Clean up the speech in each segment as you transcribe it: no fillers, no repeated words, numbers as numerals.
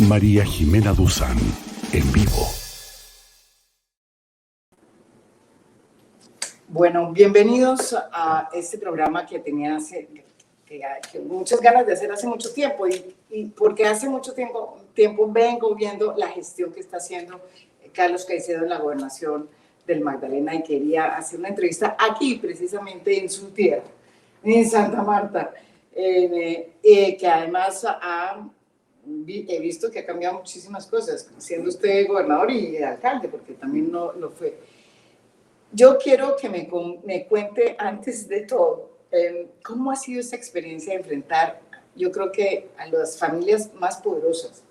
María Jimena Duzán, en vivo. Bueno, bienvenidos a este programa que tenía que muchas ganas de hacer hace mucho tiempo y porque hace mucho tiempo vengo viendo la gestión que está haciendo Carlos Caicedo en la gobernación del Magdalena y quería hacer una entrevista aquí, precisamente en su tierra, en Santa Marta, que además he visto que ha cambiado muchísimas cosas, siendo usted gobernador y alcalde, porque también lo fue. Yo quiero que me cuente, antes de todo, cómo ha sido esta experiencia de enfrentar, yo creo que a las familias más poderosas,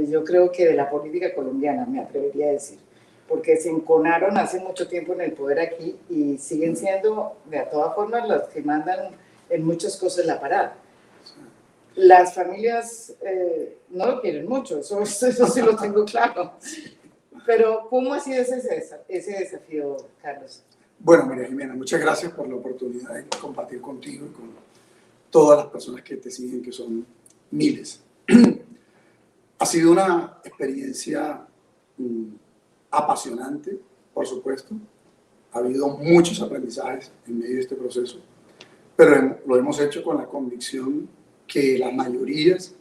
yo creo que de la política colombiana, me atrevería a decir, porque se enconaron hace mucho tiempo en el poder aquí y siguen siendo, de todas formas, las que mandan en muchas cosas la parada. Las familias no lo quieren mucho, eso sí lo tengo claro. Pero, ¿cómo ha sido ese desafío, Carlos? Bueno, María Jimena, muchas gracias por la oportunidad de compartir contigo y con todas las personas que te siguen, que son miles. Ha sido una experiencia apasionante, por supuesto. Ha habido muchos aprendizajes en medio de este proceso, pero lo hemos hecho con la convicción que las mayorías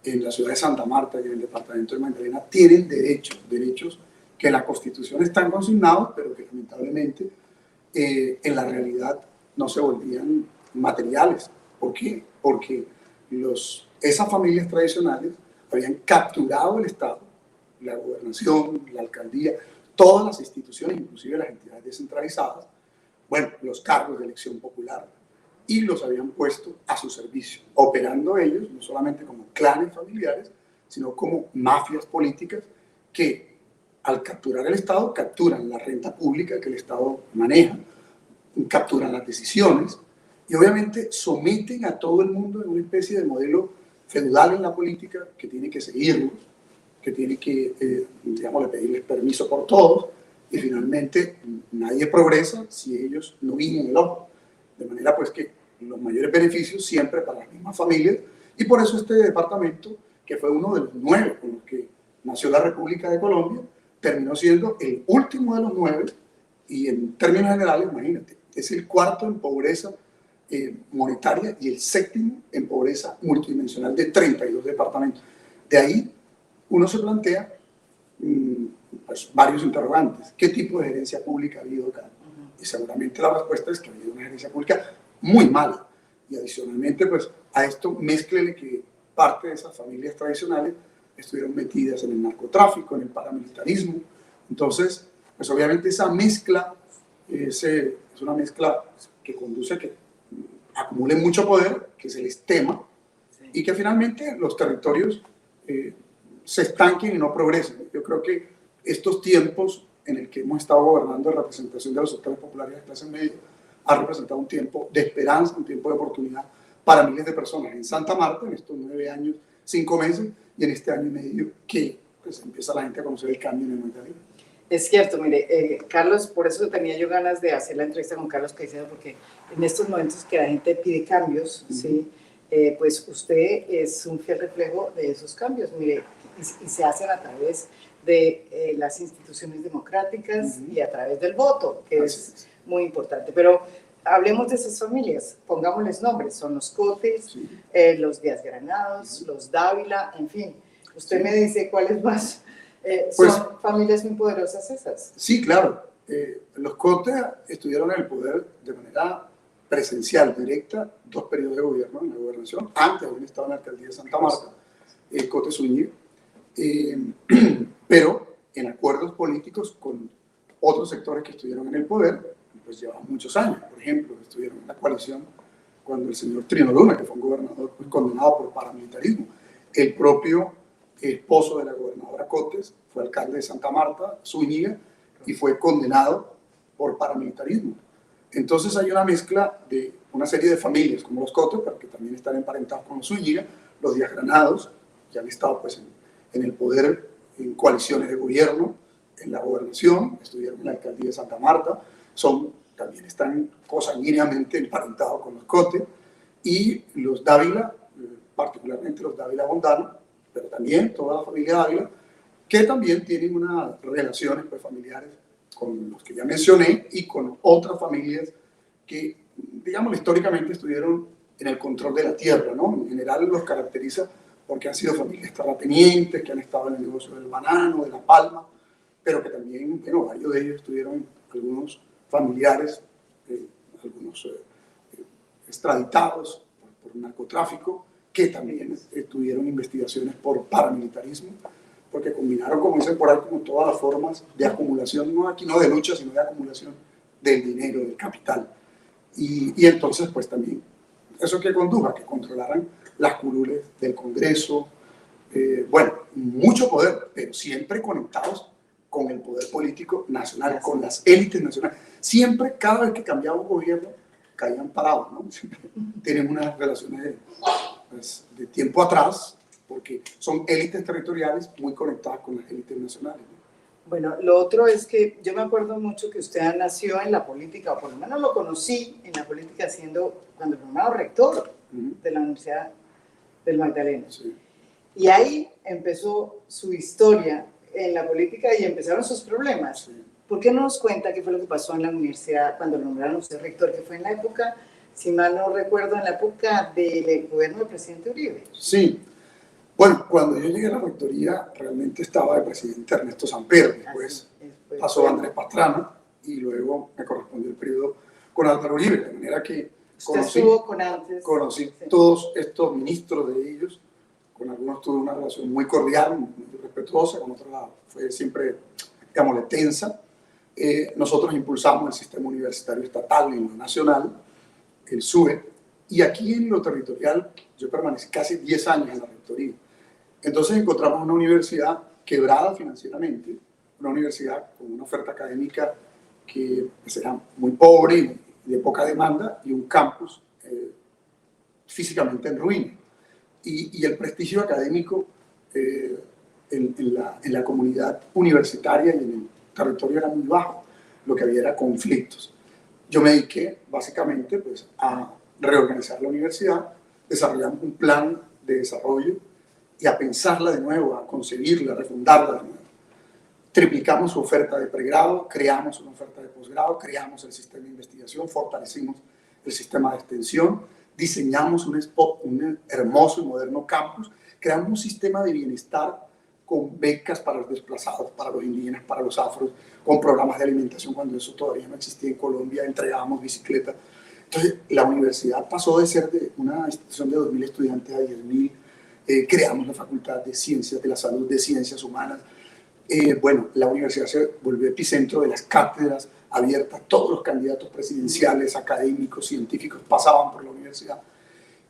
en la ciudad de Santa Marta y en el departamento de Magdalena tienen derechos que en la Constitución están consignados, pero que lamentablemente en la realidad no se volvían materiales. ¿Por qué? Porque esas familias tradicionales habían capturado el Estado, la gobernación, la alcaldía, todas las instituciones, inclusive las entidades descentralizadas, bueno, los cargos de elección popular, y los habían puesto a su servicio, operando ellos no solamente como clanes familiares, sino como mafias políticas que al capturar el Estado, capturan la renta pública que el Estado maneja, capturan las decisiones y obviamente someten a todo el mundo en una especie de modelo feudal en la política que tiene que seguirlos, que tiene que, pedirles permiso por todos y finalmente nadie progresa si ellos no guiñan el ojo. De manera pues que los mayores beneficios siempre para las mismas familias y por eso este departamento, que fue uno de los 9 con los que nació la República de Colombia, terminó siendo el último de los 9 y en términos generales, imagínate, es el 4º en pobreza monetaria y el 7º en pobreza multidimensional de 32 departamentos. De ahí uno se plantea pues, varios interrogantes. ¿Qué tipo de gerencia pública ha habido acá? Y seguramente la respuesta es que ha habido una gerencia pública muy mala. Y adicionalmente, pues a esto mézclele que parte de esas familias tradicionales estuvieron metidas en el narcotráfico, en el paramilitarismo. Entonces, pues obviamente esa mezcla es una mezcla que conduce a que acumulen mucho poder, que se les tema, sí, y que finalmente los territorios se estanquen y no progresen. Yo creo que estos tiempos en el que hemos estado gobernando en representación de los sectores populares de clase media ha representado un tiempo de esperanza, un tiempo de oportunidad para miles de personas en Santa Marta, en estos 9 años, 5 meses, y en este año y medio que pues, empieza la gente a conocer el cambio en el Magdalena. Es cierto, mire, Carlos, por eso tenía yo ganas de hacer la entrevista con Carlos Caicedo, porque en estos momentos que la gente pide cambios, ¿sí? Pues usted es un fiel reflejo de esos cambios, mire, y se hacen a través de las instituciones democráticas y a través del voto, que es muy importante. Pero hablemos de esas familias, pongámosles nombres, son los Cotes, los Díaz Granados, los Dávila, en fin. Usted me dice cuáles más. Pues, son familias muy poderosas esas. Sí, claro. Los Cotes estuvieron en el poder de manera presencial, directa, 2 periodos de gobierno en la gobernación, antes habían estado en la alcaldía de Santa Marta, Cotes Zúñiga, pero en acuerdos políticos con otros sectores que estuvieron en el poder, pues llevaban muchos años. Por ejemplo, estuvieron en la coalición cuando el señor Trino Luna, que fue un gobernador pues, condenado por paramilitarismo, el propio esposo de la gobernadora Cotes fue alcalde de Santa Marta, Zúñiga, y fue condenado por paramilitarismo. Entonces hay una mezcla de una serie de familias como los Cotes, pero que también están emparentados con los Zúñiga, los Díaz Granados, que han estado pues, en el poder en coaliciones de gobierno, en la gobernación, estuvieron en la alcaldía de Santa Marta, también están consanguíneamente emparentados con los Cotes, y los Dávila, particularmente los Dávila Bondano, pero también toda la familia Dávila, que también tienen unas relaciones pues, familiares con los que ya mencioné y con otras familias que, digamos, históricamente estuvieron en el control de la tierra, ¿no? En general los caracteriza porque han sido familias terratenientes, que han estado en el negocio del banano, de la palma, pero que también, bueno, varios de ellos tuvieron algunos familiares, algunos extraditados por narcotráfico, que también tuvieron investigaciones por paramilitarismo, porque combinaron, como dicen por ahí, como todas las formas de acumulación, no aquí no de lucha, sino de acumulación del dinero, del capital. Y entonces, pues también, eso que condujo a que controlaran las curules del Congreso, bueno, mucho poder, pero siempre conectados con el poder político nacional, con las élites nacionales. Siempre, cada vez que cambiaba un gobierno, caían parados, ¿no? Tienen unas relaciones pues, de tiempo atrás, porque son élites territoriales muy conectadas con las élites nacionales, ¿no? Bueno, lo otro es que yo me acuerdo mucho que usted nació en la política, o por lo menos lo conocí en la política cuando fue nombrado rector de la Universidad del Magdalena. Sí. Y ahí empezó su historia en la política y empezaron sus problemas. Sí. ¿Por qué no nos cuenta qué fue lo que pasó en la universidad cuando lo nombraron usted rector, que fue en la época, si mal no recuerdo, en la época del gobierno del presidente Uribe? Sí. Bueno, cuando yo llegué a la rectoría, realmente estaba el presidente Ernesto Samper, después pasó Andrés Pastrana y luego me correspondió el periodo con Álvaro Uribe, de manera que conocí sí. todos estos ministros de ellos, con algunos tuve una relación muy cordial, muy respetuosa, con otros fue siempre, digamos, tensa. Nosotros impulsamos el sistema universitario estatal y nacional, el SUE, y aquí en lo territorial yo permanecí casi 10 años en la rectoría. Entonces encontramos una universidad quebrada financieramente, una universidad con una oferta académica que pues, era muy pobre y de poca demanda, y un campus físicamente en ruina. Y el prestigio académico en la comunidad universitaria y en el territorio era muy bajo, lo que había era conflictos. Yo me dediqué básicamente pues, a reorganizar la universidad, desarrollamos un plan de desarrollo y a pensarla de nuevo, a concebirla, a refundarla de nuevo. Triplicamos su oferta de pregrado, creamos una oferta de posgrado, creamos el sistema de investigación, fortalecimos el sistema de extensión, diseñamos un hermoso y moderno campus, creamos un sistema de bienestar con becas para los desplazados, para los indígenas, para los afros, con programas de alimentación cuando eso todavía no existía en Colombia, entregábamos bicicletas. Entonces, la universidad pasó de ser de una institución de 2.000 estudiantes a 10.000, creamos la Facultad de Ciencias de la Salud, de Ciencias Humanas. Bueno, la universidad se volvió epicentro de las cátedras abiertas, todos los candidatos presidenciales, académicos, científicos pasaban por la universidad.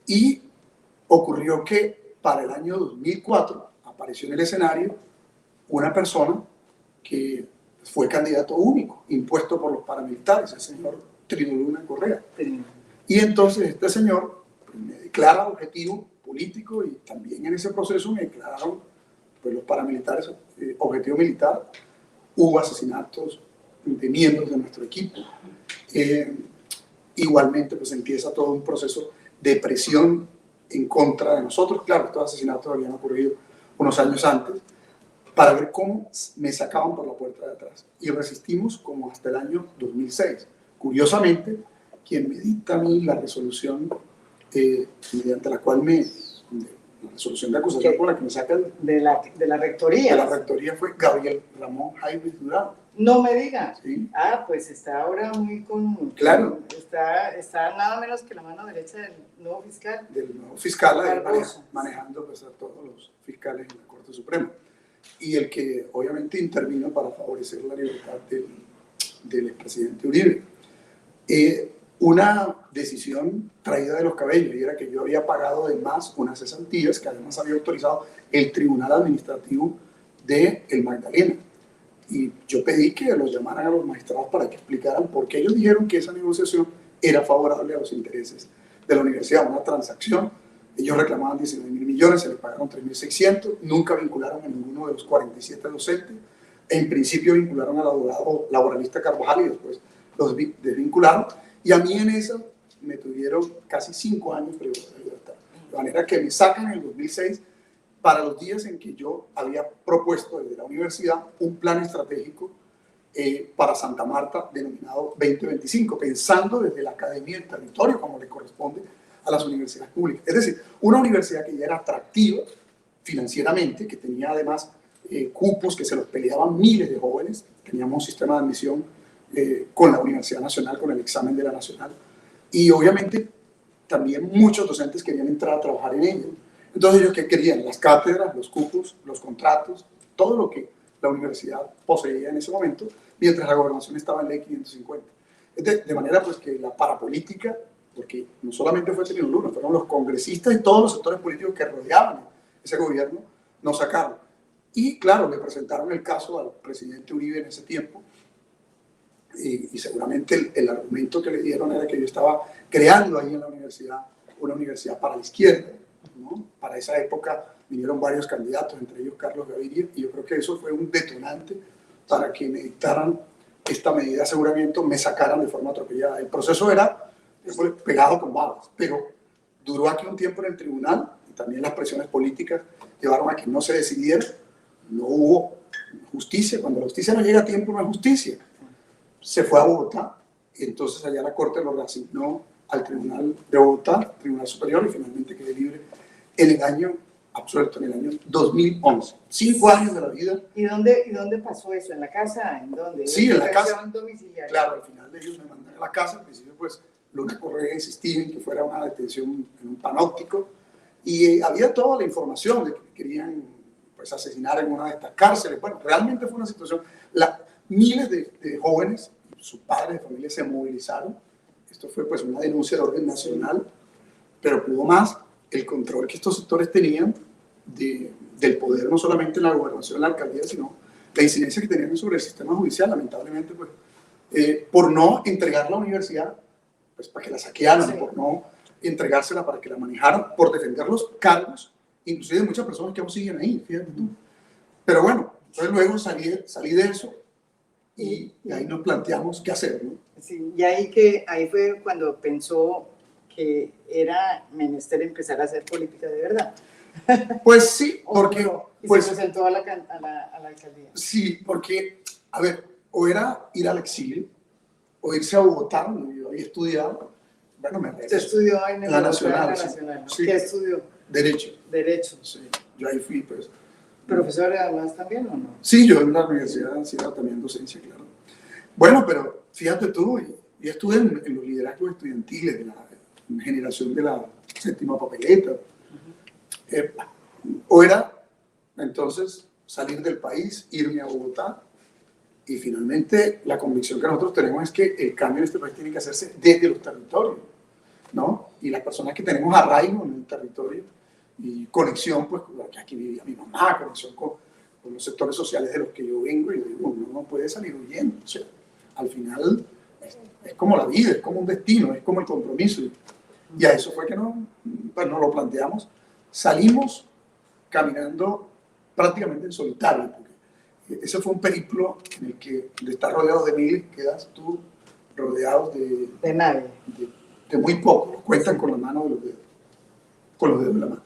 Y ocurrió que para el año 2004 apareció en el escenario una persona que fue candidato único, impuesto por los paramilitares, el señor Trino Luna Correa. Y entonces este señor pues, me declara objetivo político y también en ese proceso me declararon pues, los paramilitares objetivo militar. Hubo asesinatos de miembros de nuestro equipo. Igualmente pues empieza todo un proceso de presión en contra de nosotros. Claro, estos asesinatos habían ocurrido unos años antes, para ver cómo me sacaban por la puerta de atrás. Y resistimos como hasta el año 2006. Curiosamente, quien me dicta a mí la resolución mediante la cual la resolución de acusación por la que me sacan de la rectoría. De la rectoría fue Gabriel Ramón Jaime Durán. No me diga. Sí. Ah, pues está ahora muy con... Claro. Está nada menos que la mano derecha del nuevo fiscal. Del nuevo fiscal, manejando pues, a todos los fiscales en la Corte Suprema. Y el que obviamente intervino para favorecer la libertad del expresidente Uribe. Una decisión traída de los cabellos, y era que yo había pagado de más unas cesantías que además había autorizado el Tribunal Administrativo del Magdalena. Y yo pedí que los llamaran a los magistrados para que explicaran por qué ellos dijeron que esa negociación era favorable a los intereses de la universidad, una transacción. Ellos reclamaban 19.000 millones, se les pagaron 3.600, nunca vincularon a ninguno de los 47 docentes. En principio vincularon al abogado laboralista Carvajal y después los desvincularon. Y a mí en eso me tuvieron casi 5 años privados de libertad. De manera que me sacan en el 2006 para los días en que yo había propuesto desde la universidad un plan estratégico para Santa Marta denominado 2025, pensando desde la academia y el territorio como le corresponde a las universidades públicas. Es decir, una universidad que ya era atractiva financieramente, que tenía además cupos que se los peleaban miles de jóvenes, teníamos un sistema de admisión con la Universidad Nacional, con el examen de la Nacional, y obviamente también muchos docentes querían entrar a trabajar en ello. Entonces ellos, ¿qué querían? Las cátedras, los cupos, los contratos, todo lo que la universidad poseía en ese momento, mientras la gobernación estaba en ley 550. De manera pues que la parapolítica, porque no solamente fue Celino Luna, fueron los congresistas y todos los sectores políticos que rodeaban ese gobierno, nos sacaron. Y claro, le presentaron el caso al presidente Uribe en ese tiempo, y seguramente el argumento que le dieron era que yo estaba creando ahí en la universidad una universidad para la izquierda, ¿no? Para esa época vinieron varios candidatos, entre ellos Carlos Gaviria, y yo creo que eso fue un detonante para que me dictaran esta medida de aseguramiento, me sacaran de forma atropellada. El proceso era pegado con balas, pero duró aquí un tiempo en el tribunal, y también las presiones políticas llevaron a que no se decidiera, no hubo justicia. Cuando la justicia no llega a tiempo, no hay justicia. Se fue a Bogotá, y entonces allá la Corte lo reasignó al Tribunal de Bogotá, Tribunal Superior, y finalmente quedé libre en el año, absuelto en el año 2011. 5 años de la vida. ¿Y dónde pasó eso? ¿En la casa? ¿En dónde? Sí, en la casa. Domiciliaria? Claro, al final de ellos me mandan a la casa. Al principio, pues, Luna Correa insistía en que fuera una detención en un panóptico, y había toda la información de que querían, pues, asesinar en una de estas cárceles. Bueno, realmente fue una situación... Miles de jóvenes, sus padres de familia se movilizaron. Esto fue pues una denuncia de orden nacional, pero pudo más el control que estos sectores tenían del poder, no solamente en la gobernación, en la alcaldía, sino la incidencia que tenían sobre el sistema judicial, lamentablemente, pues, por no entregar la universidad, pues para que la saquearan, sí, por no entregársela para que la manejaran, por defender los cargos, inclusive de muchas personas que aún siguen ahí, fíjate tú. Pero bueno, entonces luego salí de eso, y ahí nos planteamos qué hacer, ¿no? Sí, y ahí fue cuando pensó que era menester empezar a hacer política de verdad. Pues sí, porque... Y pues, se presentó a la alcaldía. Sí, porque, a ver, o era ir al exilio, o irse a Bogotá, donde yo había estudiado. Bueno, me regresé. ¿Usted estudió en la Nacional? ¿No? Sí. ¿Qué estudió? Derecho. Derecho. Sí, yo ahí fui, pues. ¿Profesor además también o no? Sí, yo en la universidad hacía también docencia, claro. Bueno, pero fíjate tú, yo estuve en los liderazgos estudiantiles de la generación de la séptima papeleta. O era, entonces, salir del país, irme a Bogotá, y finalmente la convicción que nosotros tenemos es que el cambio en este país tiene que hacerse desde los territorios, ¿no? Y las personas que tenemos arraigo en el territorio y conexión, pues, que aquí vivía mi mamá, conexión con los sectores sociales de los que yo vengo, y yo digo, uno no puede salir huyendo. O sea, al final es como la vida, es como un destino, es como el compromiso. Y a eso fue que pues nos lo planteamos. Salimos caminando prácticamente en solitario, porque ese fue un periplo en el que, de estar rodeado de miles, quedas tú rodeado de nadie. De muy poco, los cuentan con la mano de los dedos, con los dedos de la mano.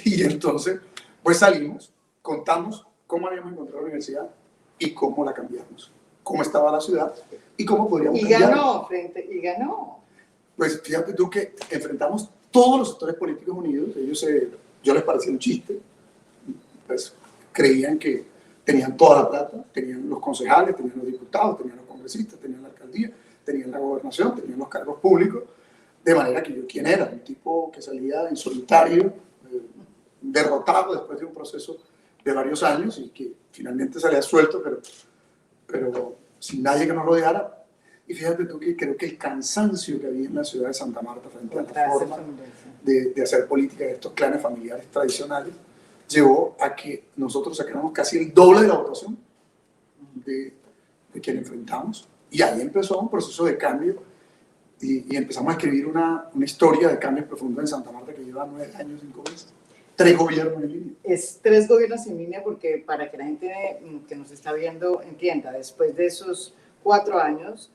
Y entonces, pues salimos, contamos cómo habíamos encontrado la universidad y cómo la cambiamos, cómo estaba la ciudad y cómo podríamos cambiarla. Y ganó. Pues fíjate tú que enfrentamos todos los sectores políticos unidos. Ellos, yo les parecía un chiste, pues creían que tenían toda la plata, tenían los concejales, tenían los diputados, tenían los congresistas, tenían la alcaldía, tenían la gobernación, tenían los cargos públicos, de manera que yo, ¿quién era? Un tipo que salía en solitario, derrotado después de un proceso de varios años, y que finalmente salía suelto, pero sin nadie que nos rodeara. Y fíjate tú que creo que el cansancio que había en la ciudad de Santa Marta frente a la forma de hacer política de estos clanes familiares tradicionales llevó a que nosotros sacáramos casi el doble de la votación de quien enfrentamos. Y ahí empezó un proceso de cambio, y empezamos a escribir una historia de cambios profundos en Santa Marta que lleva 9 años, 5 meses. 3 gobiernos en línea. Es 3 gobiernos en línea, porque para que la gente que nos está viendo entienda, después de esos 4 años,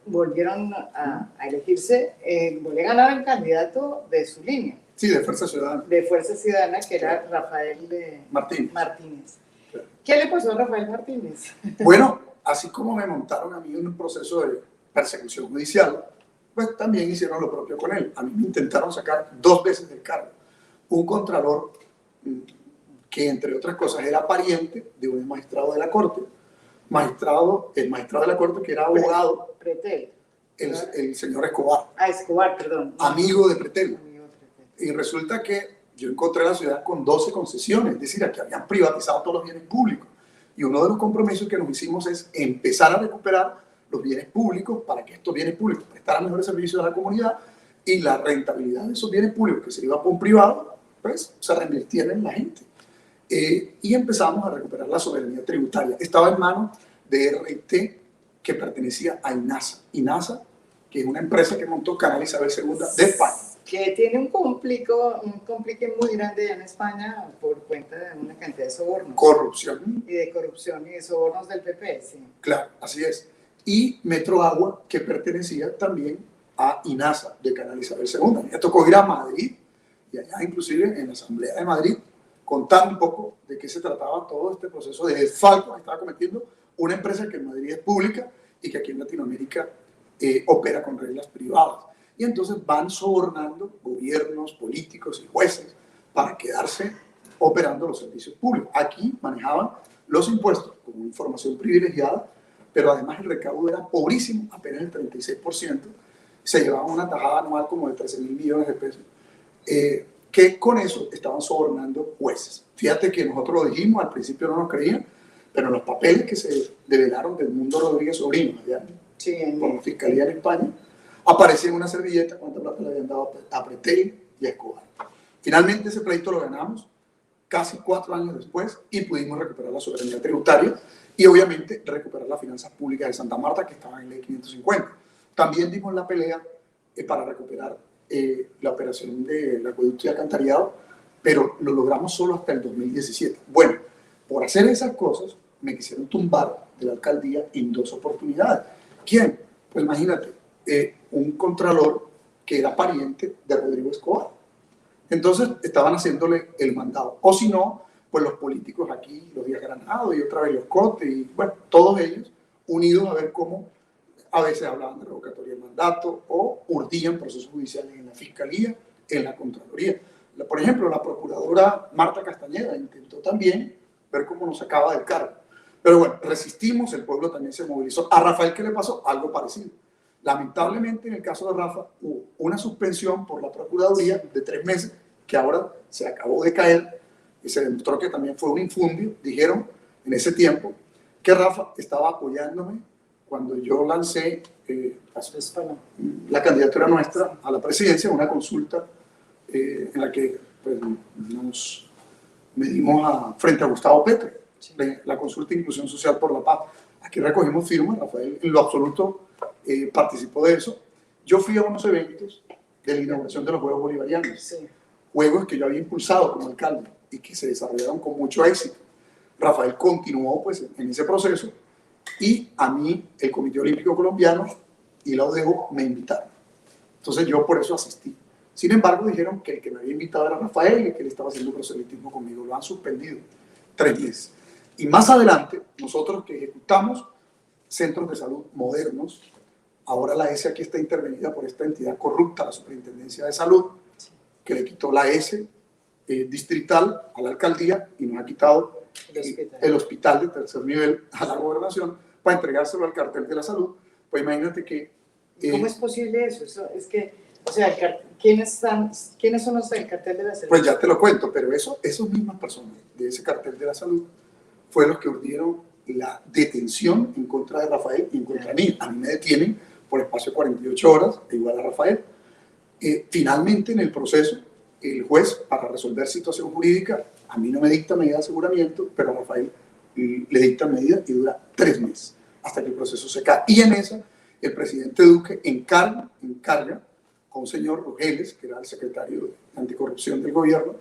volvieron a elegirse, volvió a ganar el candidato de su línea. Sí, de Fuerza Ciudadana. De Fuerza Ciudadana, que era Rafael Martínez. Claro. ¿Qué le pasó a Rafael Martínez? Bueno, así como me montaron a mí en un proceso de persecución judicial, pues también hicieron lo propio con él. A mí me intentaron sacar 2 veces del cargo. Un contralor que, entre otras cosas, era pariente de un magistrado de la Corte. El magistrado de la Corte que era abogado, Pretel. el señor Escobar. Escobar, perdón. Amigo de Pretel. Amigo de Pretel. Y resulta que yo encontré la ciudad con 12 concesiones, es decir, aquí habían privatizado todos los bienes públicos. Y uno de los compromisos que nos hicimos es empezar a recuperar los bienes públicos para que estos bienes públicos prestaran mejores servicios a la comunidad y la rentabilidad de esos bienes públicos que se iba por un privado, pues se reinvirtiera en la gente. Y empezamos a recuperar la soberanía tributaria. Estaba en manos de RT, que pertenecía a INASA. INASA, que es una empresa que montó Canal Isabel II de España. Que tiene un complique muy grande allá en España por cuenta de una cantidad de sobornos. Corrupción. Y de corrupción y de sobornos del PP, sí. Claro, así es. Y Metro Agua, que pertenecía también a INASA de Canal Isabel II. Me tocó ir a Madrid, y allá inclusive en la Asamblea de Madrid, contando un poco de qué se trataba todo este proceso de desfalco que estaba cometiendo una empresa que en Madrid es pública y que aquí en Latinoamérica opera con reglas privadas. Y entonces van sobornando gobiernos, políticos y jueces para quedarse operando los servicios públicos. Aquí manejaban los impuestos con información privilegiada, pero además el recaudo era pobrísimo, apenas el 36%. Se llevaban una tajada anual como de 13.000 millones de pesos, que con eso estaban sobornando jueces. Fíjate que nosotros lo dijimos, al principio no nos creían, pero en los papeles que se develaron del Mundo Rodríguez Sobrino, allá por la Fiscalía en España, aparecía en una servilleta cuánta plata le habían dado a Pretel y a Escobar. Finalmente ese pleito lo ganamos casi 4 años después y pudimos recuperar la soberanía tributaria y obviamente recuperar las finanzas públicas de Santa Marta que estaban en ley 550. También dimos la pelea para recuperar la operación del acueducto y alcantarillado, pero lo logramos solo hasta el 2017. Bueno, por hacer esas cosas me quisieron tumbar de la alcaldía en 2 oportunidades. ¿Quién? Pues imagínate, un contralor que era pariente de Rodrigo Escobar. Entonces estaban haciéndole el mandado. O si no, pues los políticos aquí, los Díaz Granado y otra vez los Cote, y bueno, todos ellos unidos a ver cómo a veces hablaban de revocatoria de mandato o urdían procesos judiciales en la Fiscalía, en la Contraloría. Por ejemplo, la procuradora Marta Castañeda intentó también ver cómo nos sacaba del cargo. Pero bueno, resistimos, el pueblo también se movilizó. A Rafael, ¿qué le pasó? Algo parecido. Lamentablemente, en el caso de Rafa, hubo una suspensión por la Procuraduría de 3 meses, que ahora se acabó de caer, y se demostró que también fue un infundio. Dijeron en ese tiempo que Rafa estaba apoyándome cuando yo lancé la candidatura nuestra a la presidencia, una consulta en la que pues, nos medimos frente a Gustavo Petro, la consulta de inclusión social por la paz. Aquí recogimos firmas, Rafael en lo absoluto participó de eso. Yo fui a unos eventos de la inauguración de los Juegos Bolivarianos, juegos que yo había impulsado como alcalde y que se desarrollaron con mucho éxito. Rafael continuó pues, en ese proceso y a mí el Comité Olímpico Colombiano y la ODEJO me invitaron. Entonces yo por eso asistí. Sin embargo, dijeron que el que me había invitado era Rafael y que él estaba haciendo proselitismo conmigo. Lo han suspendido 3 meses. Y más adelante, nosotros que ejecutamos centros de salud modernos, ahora la S aquí está intervenida por esta entidad corrupta, la Superintendencia de Salud, que le quitó la S distrital a la alcaldía y nos ha quitado el hospital de 3er nivel a la gobernación para entregárselo al cartel de la salud. Pues imagínate que... ¿Cómo es posible eso? Es que, o sea, ¿quiénes son los del cartel de la salud? Pues ya te lo cuento, pero esos mismas personas de ese cartel de la salud fueron los que urdieron la detención en contra de Rafael y en contra de mí. A mí me detienen por espacio de 48 horas, igual a Rafael. Finalmente, en el proceso, el juez, para resolver situación jurídica, a mí no me dicta medida de aseguramiento, pero a Rafael le dicta medida y dura 3 meses, hasta que el proceso se cae. Y en esa, el presidente Duque encarga a un señor Rogeles, que era el secretario de anticorrupción del gobierno,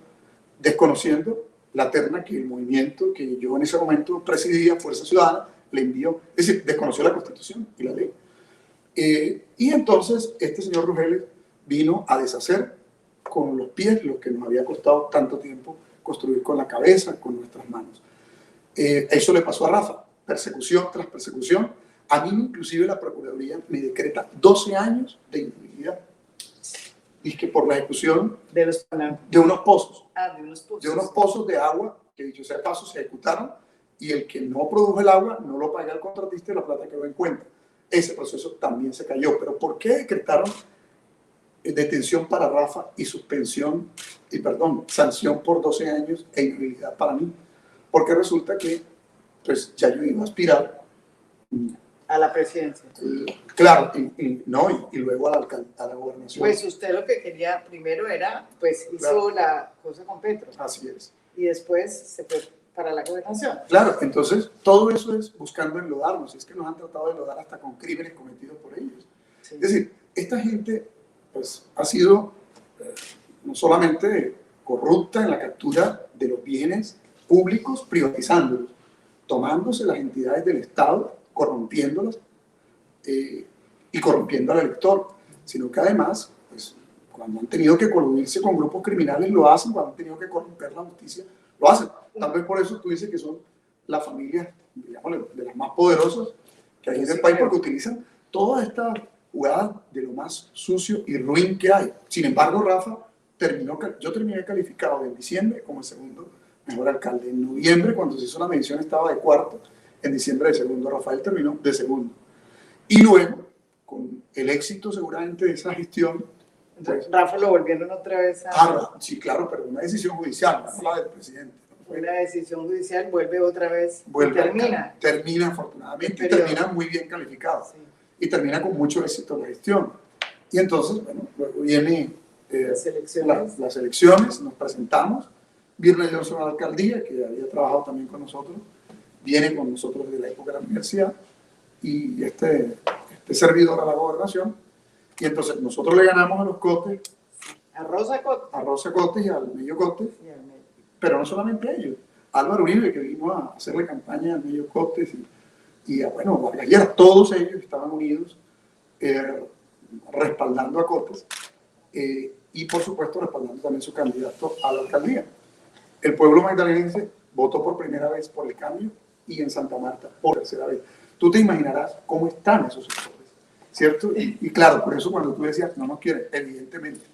desconociendo la terna que el movimiento que yo en ese momento presidía, Fuerza Ciudadana, le envió. Es decir, desconoció la Constitución y la ley. Y entonces este señor Rogeles vino a deshacer con los pies lo que nos había costado tanto tiempo construir con la cabeza, con nuestras manos. Eso le pasó a Rafa, persecución tras persecución. A mí inclusive la Procuraduría me decreta 12 años de inhabilidad. Y es que por la ejecución de unos pozos. De unos pozos. De unos pozos de agua que, dicho sea de paso, se ejecutaron y el que no produjo el agua no lo paga al contratista y la plata quedó en cuenta. Ese proceso también se cayó. ¿Pero por qué decretaron detención para Rafa y suspensión, sanción por 12 años e inhabilidad para mí? Porque resulta que pues, ya yo iba a aspirar a la presidencia. Claro, y luego a la gobernación. Pues usted lo que quería primero era, pues hizo la cosa con Petro. Así es. Y después se fue para la gobernación. Claro, entonces todo eso es buscando enlodarnos. Es que nos han tratado de enlodar hasta con crímenes cometidos por ellos. Sí. Es decir, esta gente pues, ha sido no solamente corrupta en la captura de los bienes públicos, privatizándolos, tomándose las entidades del Estado, corrompiéndolas y corrompiendo al elector, sino que además, pues, cuando han tenido que coludirse con grupos criminales lo hacen, cuando han tenido que corromper la justicia lo hacen. Tal vez por eso tú dices que son las familias, digamos, de las más poderosas que hay en el país, porque utilizan toda esta jugada de lo más sucio y ruin que hay. Sin embargo, Rafa yo terminé calificado en diciembre como el segundo mejor alcalde. En noviembre, cuando se hizo la medición, estaba de cuarto. En diciembre de segundo. Rafael terminó de segundo. Y luego, con el éxito seguramente de esa gestión... Pues, Rafa lo volvieron otra vez a... sí, claro, pero una decisión judicial, no la del presidente. Una decisión judicial vuelve otra vez y termina. Termina afortunadamente y termina muy bien calificado. Sí. Y termina con mucho éxito la gestión. Y entonces, bueno, luego viene las elecciones, nos presentamos. Virna Johnson a la alcaldía, que había trabajado también con nosotros, viene con nosotros desde la época de la universidad, y este servidor a la gobernación. Y entonces nosotros le ganamos a los Cotes, a Rosa Cotes y al Mello Cotes, pero no solamente a ellos. Álvaro Uribe, que vino a hacerle campaña al Mello Cotes, y a Vargas Lleras, todos ellos estaban unidos respaldando a Cotes y por supuesto respaldando también su candidato a la alcaldía. El pueblo magdalenense votó por primera vez por el cambio y en Santa Marta por tercera vez. Tú te imaginarás cómo están esos sectores, ¿cierto? Y claro, por eso cuando tú decías no nos quieren, evidentemente,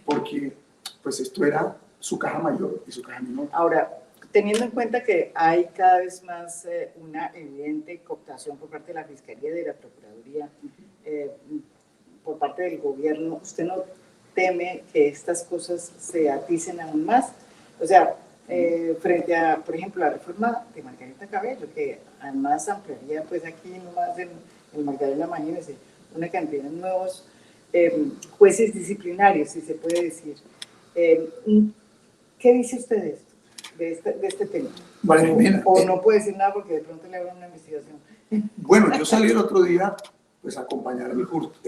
porque pues esto era su caja mayor y su caja menor. Ahora, teniendo en cuenta que hay cada vez más una evidente cooptación por parte de la Fiscalía y de la Procuraduría, por parte del gobierno, ¿usted no teme que estas cosas se aticen aún más? O sea, frente a, por ejemplo, la reforma de Margarita Cabello, que además ampliaría, pues aquí nomás en el Magdalena, imagínense, una cantidad de nuevos jueces disciplinarios, si se puede decir. ¿Qué dice usted de esto, de este tema? Vale, o no puede decir nada porque de pronto le abran una investigación. Bueno, yo salí el otro día pues a acompañar el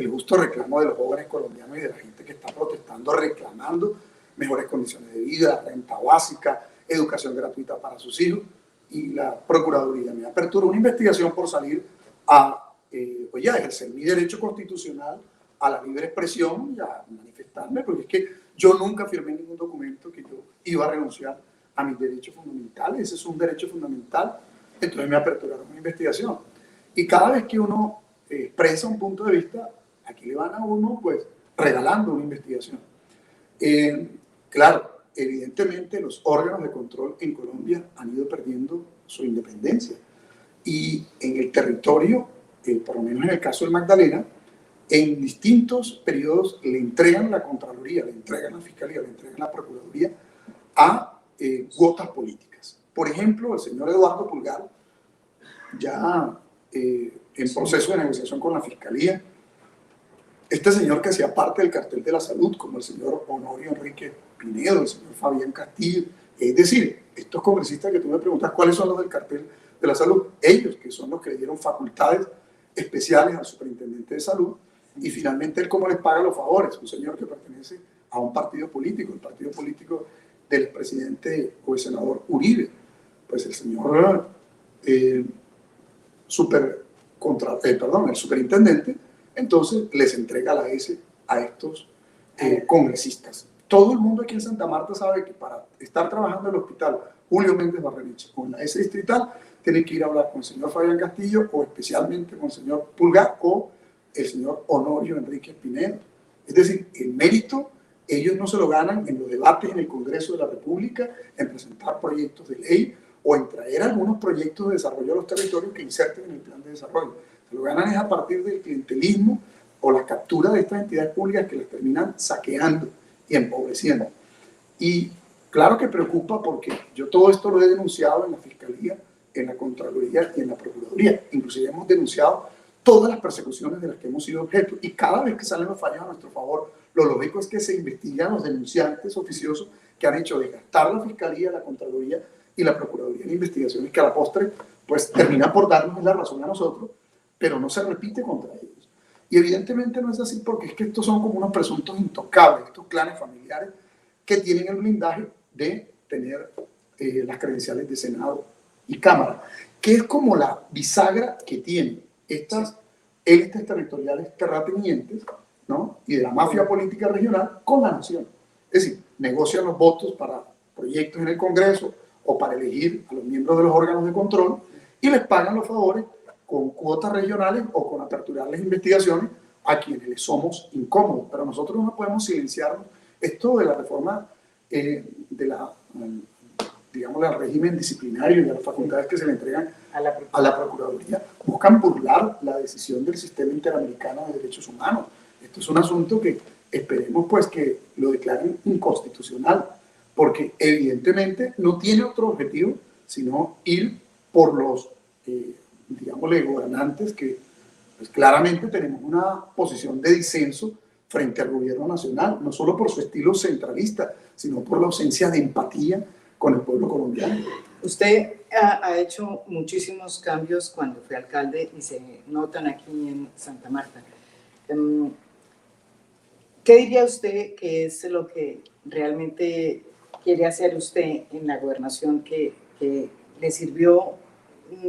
justo reclamo de los jóvenes colombianos y de la gente que está protestando, reclamando mejores condiciones de vida, renta básica, educación gratuita para sus hijos, y la Procuraduría me aperturó una investigación por salir a ejercer mi derecho constitucional a la libre expresión y a manifestarme, porque es que yo nunca firmé ningún documento que yo iba a renunciar a mis derechos fundamentales. Ese es un derecho fundamental. Entonces me aperturaron una investigación. Y cada vez que uno expresa un punto de vista, aquí le van a uno pues regalando una investigación. Claro, evidentemente los órganos de control en Colombia han ido perdiendo su independencia. Y en el territorio, por lo menos en el caso del Magdalena, en distintos periodos le entregan la Contraloría, le entregan la Fiscalía, le entregan la Procuraduría a cuotas políticas. Por ejemplo, el señor Eduardo Pulgar, ya en proceso de negociación con la Fiscalía, este señor que hacía parte del cartel de la salud, como el señor Honorio Enrique Pinedo, el señor Fabián Castillo, es decir, estos congresistas que tú me preguntas cuáles son los del cartel de la salud, ellos que son los que le dieron facultades especiales al superintendente de salud, y finalmente él cómo les paga los favores, un señor que pertenece a un partido político, el partido político del expresidente o el senador Uribe. Pues el señor el superintendente entonces les entrega la S a estos congresistas. Todo el mundo aquí en Santa Marta sabe que para estar trabajando en el hospital Julio Méndez Barrenechea o en la S distrital, tienen que ir a hablar con el señor Fabián Castillo o especialmente con el señor Pulgar o el señor Honorio Enrique Pinedo. Es decir, el mérito ellos no se lo ganan en los debates en el Congreso de la República, en presentar proyectos de ley o en traer algunos proyectos de desarrollo a los territorios que inserten en el plan de desarrollo. Se lo ganan es a partir del clientelismo o la captura de estas entidades públicas que las terminan saqueando y empobreciendo. Y claro que preocupa porque yo todo esto lo he denunciado en la Fiscalía, en la Contraloría y en la Procuraduría. Inclusive hemos denunciado todas las persecuciones de las que hemos sido objeto y cada vez que salen los fallos a nuestro favor, lo lógico es que se investigan los denunciantes oficiosos que han hecho desgastar la Fiscalía, la Contraloría y la Procuraduría en investigaciones que a la postre pues termina por darnos la razón a nosotros, pero no se repite contra ellos. Y evidentemente no es así porque es que estos son como unos presuntos intocables, estos clanes familiares que tienen el blindaje de tener las credenciales de Senado y Cámara, que es como la bisagra que tienen estas élites territoriales terratenientes, ¿no? Y de la mafia política regional con la nación. Es decir, negocian los votos para proyectos en el Congreso o para elegir a los miembros de los órganos de control y les pagan los favores con cuotas regionales o con aperturarles investigaciones a quienes les somos incómodos. Pero nosotros no podemos silenciarnos. Esto de la reforma de la, digamos, del régimen disciplinario y de las facultades que se le entregan a la Procuraduría, buscan burlar la decisión del Sistema Interamericano de Derechos Humanos. Esto es un asunto que esperemos pues que lo declaren inconstitucional, porque evidentemente no tiene otro objetivo sino ir por los, digámosle, gobernantes que pues, claramente tenemos una posición de disenso frente al gobierno nacional, no solo por su estilo centralista, sino por la ausencia de empatía con el pueblo colombiano. Usted ha hecho muchísimos cambios cuando fue alcalde y se notan aquí en Santa Marta. ¿Qué diría usted que es lo que realmente quiere hacer usted en la gobernación que le sirvió,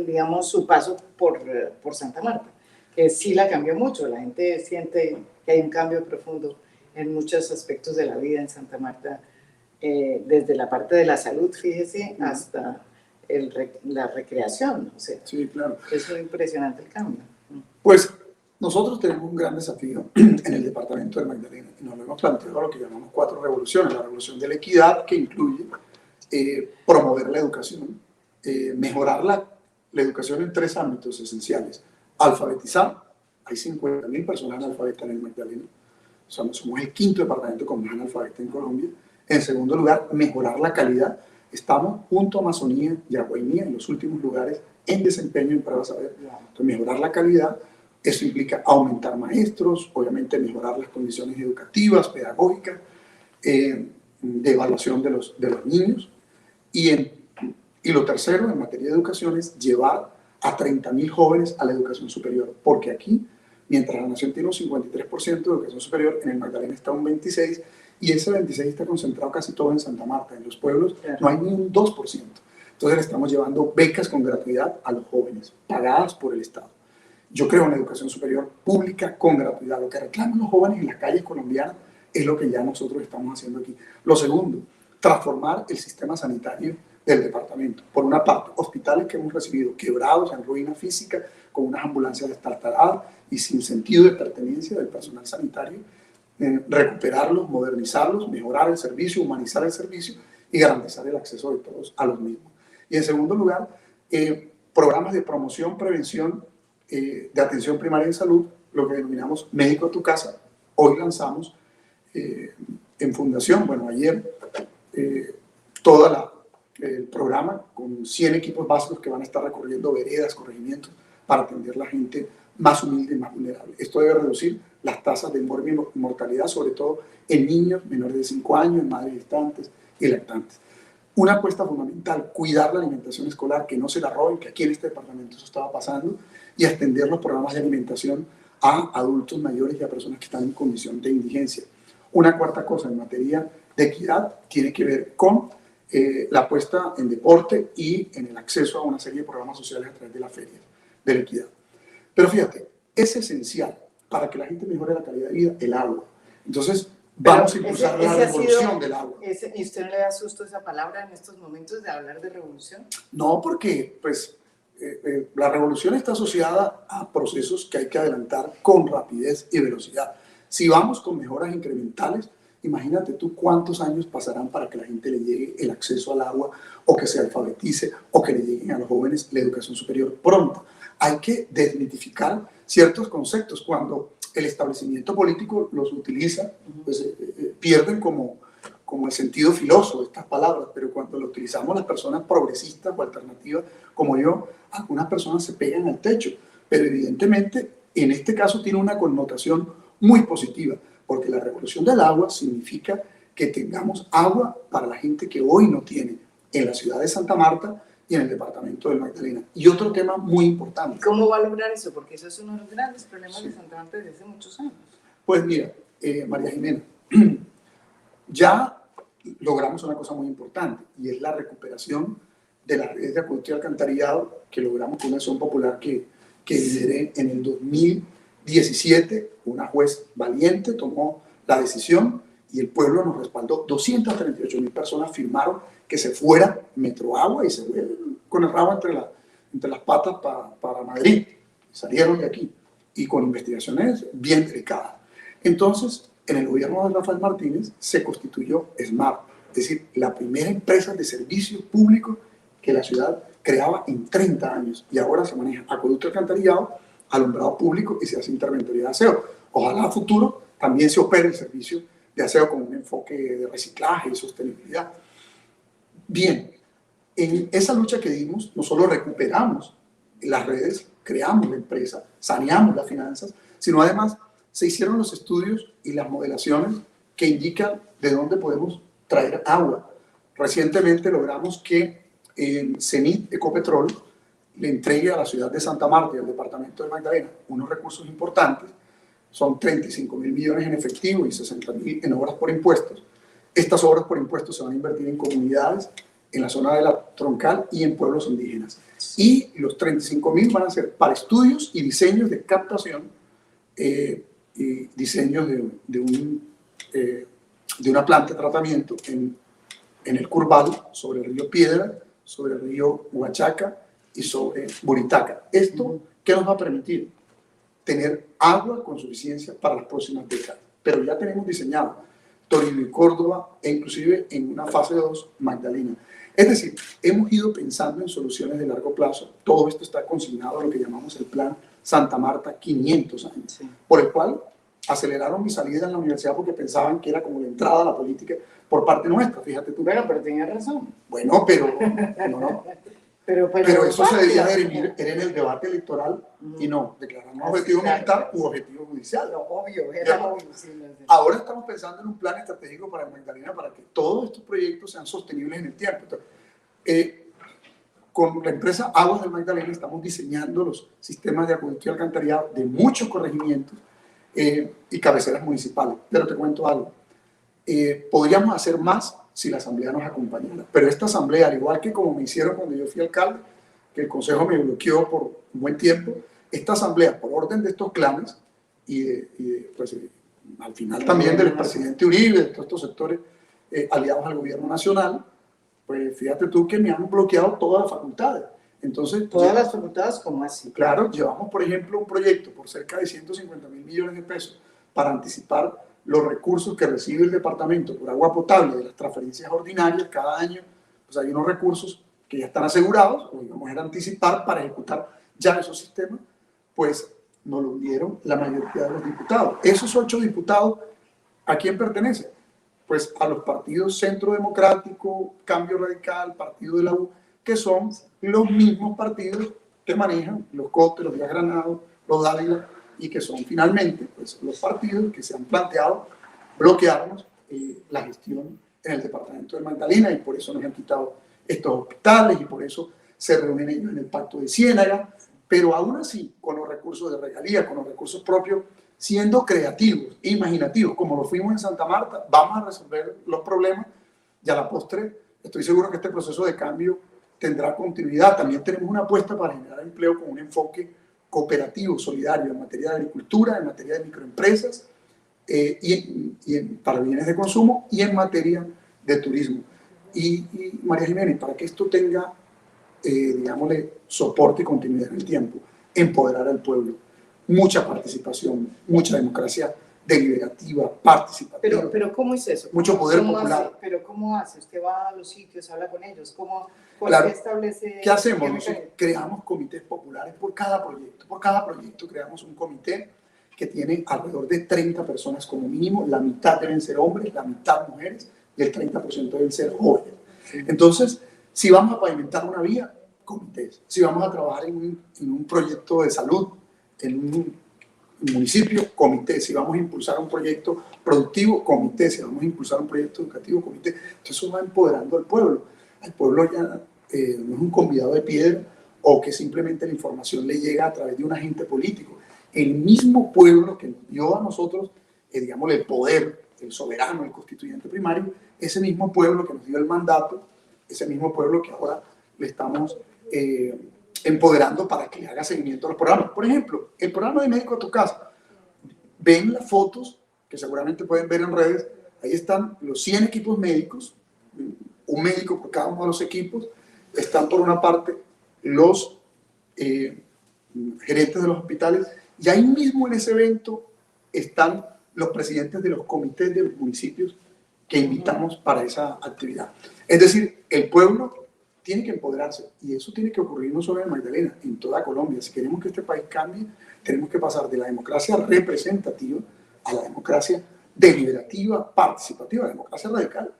digamos, su paso por Santa Marta? Que sí la cambió mucho, la gente siente que hay un cambio profundo en muchos aspectos de la vida en Santa Marta, desde la parte de la salud, fíjese, hasta la recreación. O sea, sí, claro. Es muy impresionante el cambio. Pues nosotros tenemos un gran desafío en el departamento del Magdalena y nos lo hemos planteado lo que llamamos 4 revoluciones. La revolución de la equidad, que incluye promover la educación, mejorar la educación en 3 ámbitos esenciales. Alfabetizar, hay 50.000 personas analfabetas en el Magdalena, o sea, somos el 5º departamento con más analfabetas en Colombia. En segundo lugar, mejorar la calidad. Estamos junto a Amazonía y a Guainía en los últimos lugares en desempeño en pruebas saber. Entonces, mejorar la calidad, eso implica aumentar maestros, obviamente mejorar las condiciones educativas, pedagógicas, de evaluación de los niños. Y lo tercero, en materia de educación, es llevar a 30.000 jóvenes a la educación superior, porque aquí, mientras la nación tiene un 53% de educación superior, en el Magdalena está un 26%, y ese 26% está concentrado casi todo en Santa Marta. En los pueblos no hay ni un 2%. Entonces le estamos llevando becas con gratuidad a los jóvenes, pagadas por el Estado. Yo creo en la educación superior pública con gratuidad. Lo que reclaman los jóvenes en las calles colombianas es lo que ya nosotros estamos haciendo aquí. Lo segundo, transformar el sistema sanitario del departamento. Por una parte, hospitales que hemos recibido quebrados, en ruina física, con unas ambulancias destartaladas y sin sentido de pertenencia del personal sanitario, recuperarlos, modernizarlos, mejorar el servicio, humanizar el servicio y garantizar el acceso de todos a los mismos. Y en segundo lugar, programas de promoción, prevención, de atención primaria en salud, lo que denominamos Médico a tu Casa. Hoy lanzamos en fundación, bueno, ayer, el programa con 100 equipos básicos que van a estar recorriendo veredas, corregimientos, para atender a la gente más humilde y más vulnerable. Esto debe reducir las tasas de mortalidad, sobre todo en niños menores de 5 años, en madres gestantes y lactantes. Una apuesta fundamental, cuidar la alimentación escolar, que no se la roben, que aquí en este departamento eso estaba pasando, y extender los programas de alimentación a adultos mayores y a personas que están en condición de indigencia. Una cuarta cosa en materia de equidad tiene que ver con la apuesta en deporte y en el acceso a una serie de programas sociales a través de la feria de la equidad. Pero fíjate, es esencial para que la gente mejore la calidad de vida el agua. Entonces, vamos a impulsar la ese ha revolución sido, del agua. ¿y usted no le da susto esa palabra en estos momentos de hablar de revolución? No, porque pues, la revolución está asociada a procesos que hay que adelantar con rapidez y velocidad. Si vamos con mejoras incrementales, imagínate tú cuántos años pasarán para que la gente le llegue el acceso al agua, o que se alfabetice, o que le lleguen a los jóvenes la educación superior pronta. Hay que desmitificar ciertos conceptos. Cuando el establecimiento político los utiliza, pues pierden como el sentido filoso de estas palabras, pero cuando lo utilizamos las personas progresistas o alternativas como yo, algunas personas se pegan al techo, pero evidentemente en este caso tiene una connotación muy positiva, porque la revolución del agua significa que tengamos agua para la gente que hoy no tiene en la ciudad de Santa Marta y en el departamento del Magdalena. Y otro tema muy importante. ¿Cómo va a lograr eso? Porque eso es uno de los grandes problemas de Santa Marta desde hace muchos años. Pues mira, María Jimena, ya logramos una cosa muy importante, y es la recuperación de las redes de acueducto y alcantarillado que logramos con una acción popular que lideré en el 2017. Una juez valiente tomó la decisión y el pueblo nos respaldó. 238.000 personas firmaron que se fuera Metroagua y se fue con el rabo entre las patas para Madrid. Salieron de aquí y con investigaciones bien delicadas. Entonces, en el gobierno de Rafael Martínez se constituyó SMART, es decir, la primera empresa de servicios públicos que la ciudad creaba en 30 años, y ahora se maneja acueducto alcantarillado, alumbrado público y se hace interventoría de aseo. Ojalá a futuro también se opere el servicio de aseo con un enfoque de reciclaje y sostenibilidad. Bien, en esa lucha que dimos, no solo recuperamos las redes, creamos la empresa, saneamos las finanzas, sino además se hicieron los estudios y las modelaciones que indican de dónde podemos traer agua. Recientemente logramos que Cenit Ecopetrol le entregue a la ciudad de Santa Marta y al departamento de Magdalena unos recursos importantes. Son 35.000 millones en efectivo y 60.000 en obras por impuestos. Estas obras por impuestos se van a invertir en comunidades, en la zona de la Troncal y en pueblos indígenas. Y los 35.000 van a ser para estudios y diseños de captación, y diseños de una planta de tratamiento en el Curval, sobre el río Piedra, sobre el río Huachaca y sobre Buritaca. ¿Esto qué nos va a permitir? Tener agua con suficiencia para las próximas décadas. Pero ya tenemos diseñado Toribio y Córdoba, e inclusive en una fase 2 Magdalena. Es decir, hemos ido pensando en soluciones de largo plazo. Todo esto está consignado a lo que llamamos el Plan Santa Marta 500 años, sí, por el cual aceleraron mi salida en la universidad porque pensaban que era como la entrada a la política por parte nuestra, fíjate tú. Bueno, pero tenía razón. Bueno, pero no. Pero eso se debía definir en el debate electoral y no declarar un objetivo militar u objetivo judicial. No, obvio, era obvio. Sí, ahora estamos pensando en un plan estratégico para Magdalena para que todos estos proyectos sean sostenibles en el tiempo. Entonces, con la empresa Aguas del Magdalena estamos diseñando los sistemas de acueducto y alcantarillado de muchos corregimientos y cabeceras municipales. Pero te cuento algo. Podríamos hacer más si la asamblea nos acompañara. Pero esta asamblea, al igual que como me hicieron cuando yo fui alcalde, que el consejo me bloqueó por un buen tiempo, esta asamblea, por orden de estos clanes pues, al final también del presidente Uribe, de todos estos sectores aliados al gobierno nacional, pues fíjate tú que me han bloqueado todas las facultades. Entonces, ¿todas las facultades cómo así? Claro, llevamos, por ejemplo, un proyecto por cerca de 150.000 millones de pesos para anticipar los recursos que recibe el departamento por agua potable de las transferencias ordinarias cada año. Pues hay unos recursos que ya están asegurados, o vamos a anticipar para ejecutar ya esos sistemas, pues nos lo dieron la mayoría de los diputados. Esos 8 diputados, ¿a quién pertenecen? Pues a los partidos Centro Democrático, Cambio Radical, Partido de la U, que son los mismos partidos que manejan los Cotes, los Díaz Granados, los Dávila, y que son finalmente pues, los partidos que se han planteado bloquearnos la gestión en el departamento de Magdalena, y por eso nos han quitado estos hospitales, y por eso se reúnen ellos en el Pacto de Ciénaga, pero aún así, con los recursos de regalía, con los recursos propios, siendo creativos e imaginativos, como lo fuimos en Santa Marta, vamos a resolver los problemas, y a la postre estoy seguro que este proceso de cambio tendrá continuidad. También tenemos una apuesta para generar empleo con un enfoque cooperativo, solidario, en materia de agricultura, en materia de microempresas, para bienes de consumo y en materia de turismo. Y María Jiménez, para que esto tenga, digámosle, soporte y continuidad en el tiempo, empoderar al pueblo, mucha participación, mucha democracia deliberativa, participativa. Pero ¿cómo es eso? Mucho poder popular. Pero ¿cómo hace? Usted va a los sitios, habla con ellos, Claro. ¿qué establece? ¿Qué hacemos? Nosotros creamos comités populares por cada proyecto. Por cada proyecto creamos un comité que tiene alrededor de 30 personas como mínimo. La mitad deben ser hombres, la mitad mujeres y el 30% deben ser jóvenes. Entonces, si vamos a pavimentar una vía, comités. Si vamos a trabajar en un proyecto de salud, en un municipio, comité. Si vamos a impulsar un proyecto productivo, comité. Si vamos a impulsar un proyecto educativo, comité. Entonces eso va empoderando al pueblo. Al pueblo ya no es un convidado de piedra o que simplemente la información le llega a través de un agente político. El mismo pueblo que nos dio a nosotros, digamos, el poder, el soberano, el constituyente primario, ese mismo pueblo que nos dio el mandato, ese mismo pueblo que ahora le estamos empoderando para que le haga seguimiento a los programas. Por ejemplo, el programa de Médico a tu Casa. Ven las fotos que seguramente pueden ver en redes. Ahí están los 100 equipos médicos, un médico por cada uno de los equipos. Están por una parte los gerentes de los hospitales y ahí mismo en ese evento están los presidentes de los comités de los municipios que invitamos para esa actividad. Es decir, el pueblo tiene que empoderarse y eso tiene que ocurrir no solo en Magdalena, en toda Colombia. Si queremos que este país cambie, tenemos que pasar de la democracia representativa a la democracia deliberativa, participativa, la democracia radical.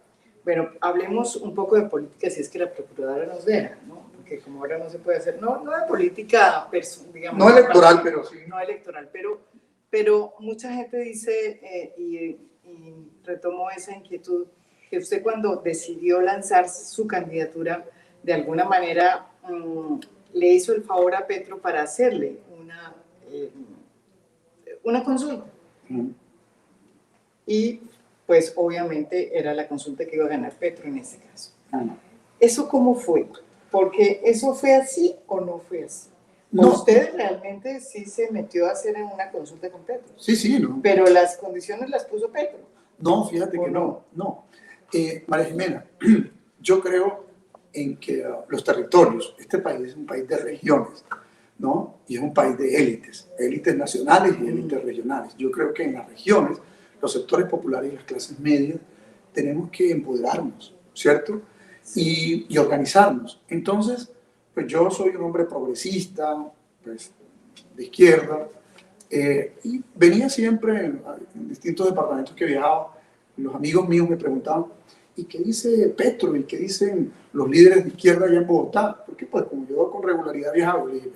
Bueno, hablemos un poco de política, si es que la procuradora nos deja, ¿no? Porque como ahora no se puede hacer, no de política, digamos. No electoral, pero sí. No electoral, pero mucha gente dice, y retomo esa inquietud, que usted cuando decidió lanzar su candidatura, de alguna manera le hizo el favor a Petro para hacerle una consulta. Y pues obviamente era la consulta que iba a ganar Petro en ese caso. ¿Eso cómo fue? Porque ¿eso fue así o no fue así? No. Usted realmente sí se metió a hacer una consulta con Petro. Sí, ¿no? Pero las condiciones las puso Petro. No, fíjate que no. María Jimena, yo creo en que los territorios, este país es un país de regiones, ¿no? Y es un país de élites nacionales y élites regionales. Yo creo que en las regiones, los sectores populares y las clases medias, tenemos que empoderarnos, ¿cierto? Y organizarnos. Entonces, pues yo soy un hombre progresista, pues, de izquierda, y venía siempre en distintos departamentos que viajaba. Los amigos míos me preguntaban, ¿y qué dice Petro? ¿Y qué dicen los líderes de izquierda allá en Bogotá? Porque pues como yo con regularidad viajaba, le dije,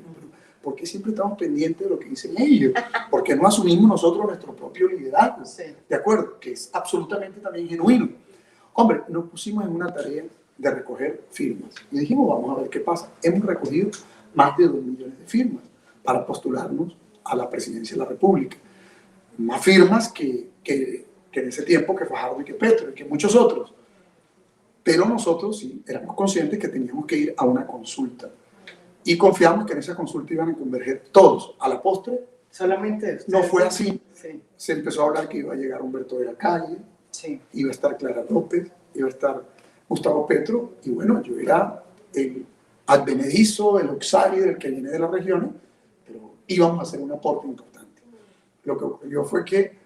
¿por qué siempre estamos pendientes de lo que dicen ellos? ¿Por qué no asumimos nosotros nuestro propio liderazgo? Sí. ¿De acuerdo? Que es absolutamente también genuino. Hombre, nos pusimos en una tarea de recoger firmas. Y dijimos, vamos a ver qué pasa. Hemos recogido más de 2 millones de firmas para postularnos a la presidencia de la República. Más firmas que en ese tiempo que Fajardo y que Petro y que muchos otros. Pero nosotros sí éramos conscientes que teníamos que ir a una consulta. Y confiamos que en esa consulta iban a converger todos. A la postre, solamente no fue así. Sí. Se empezó a hablar que iba a llegar Humberto de la Calle, sí. Iba a estar Clara López, iba a estar Gustavo Petro, y bueno, yo era el advenedizo, el auxiliar del que viene de las regiones, pero íbamos a hacer un aporte importante. Lo que ocurrió fue que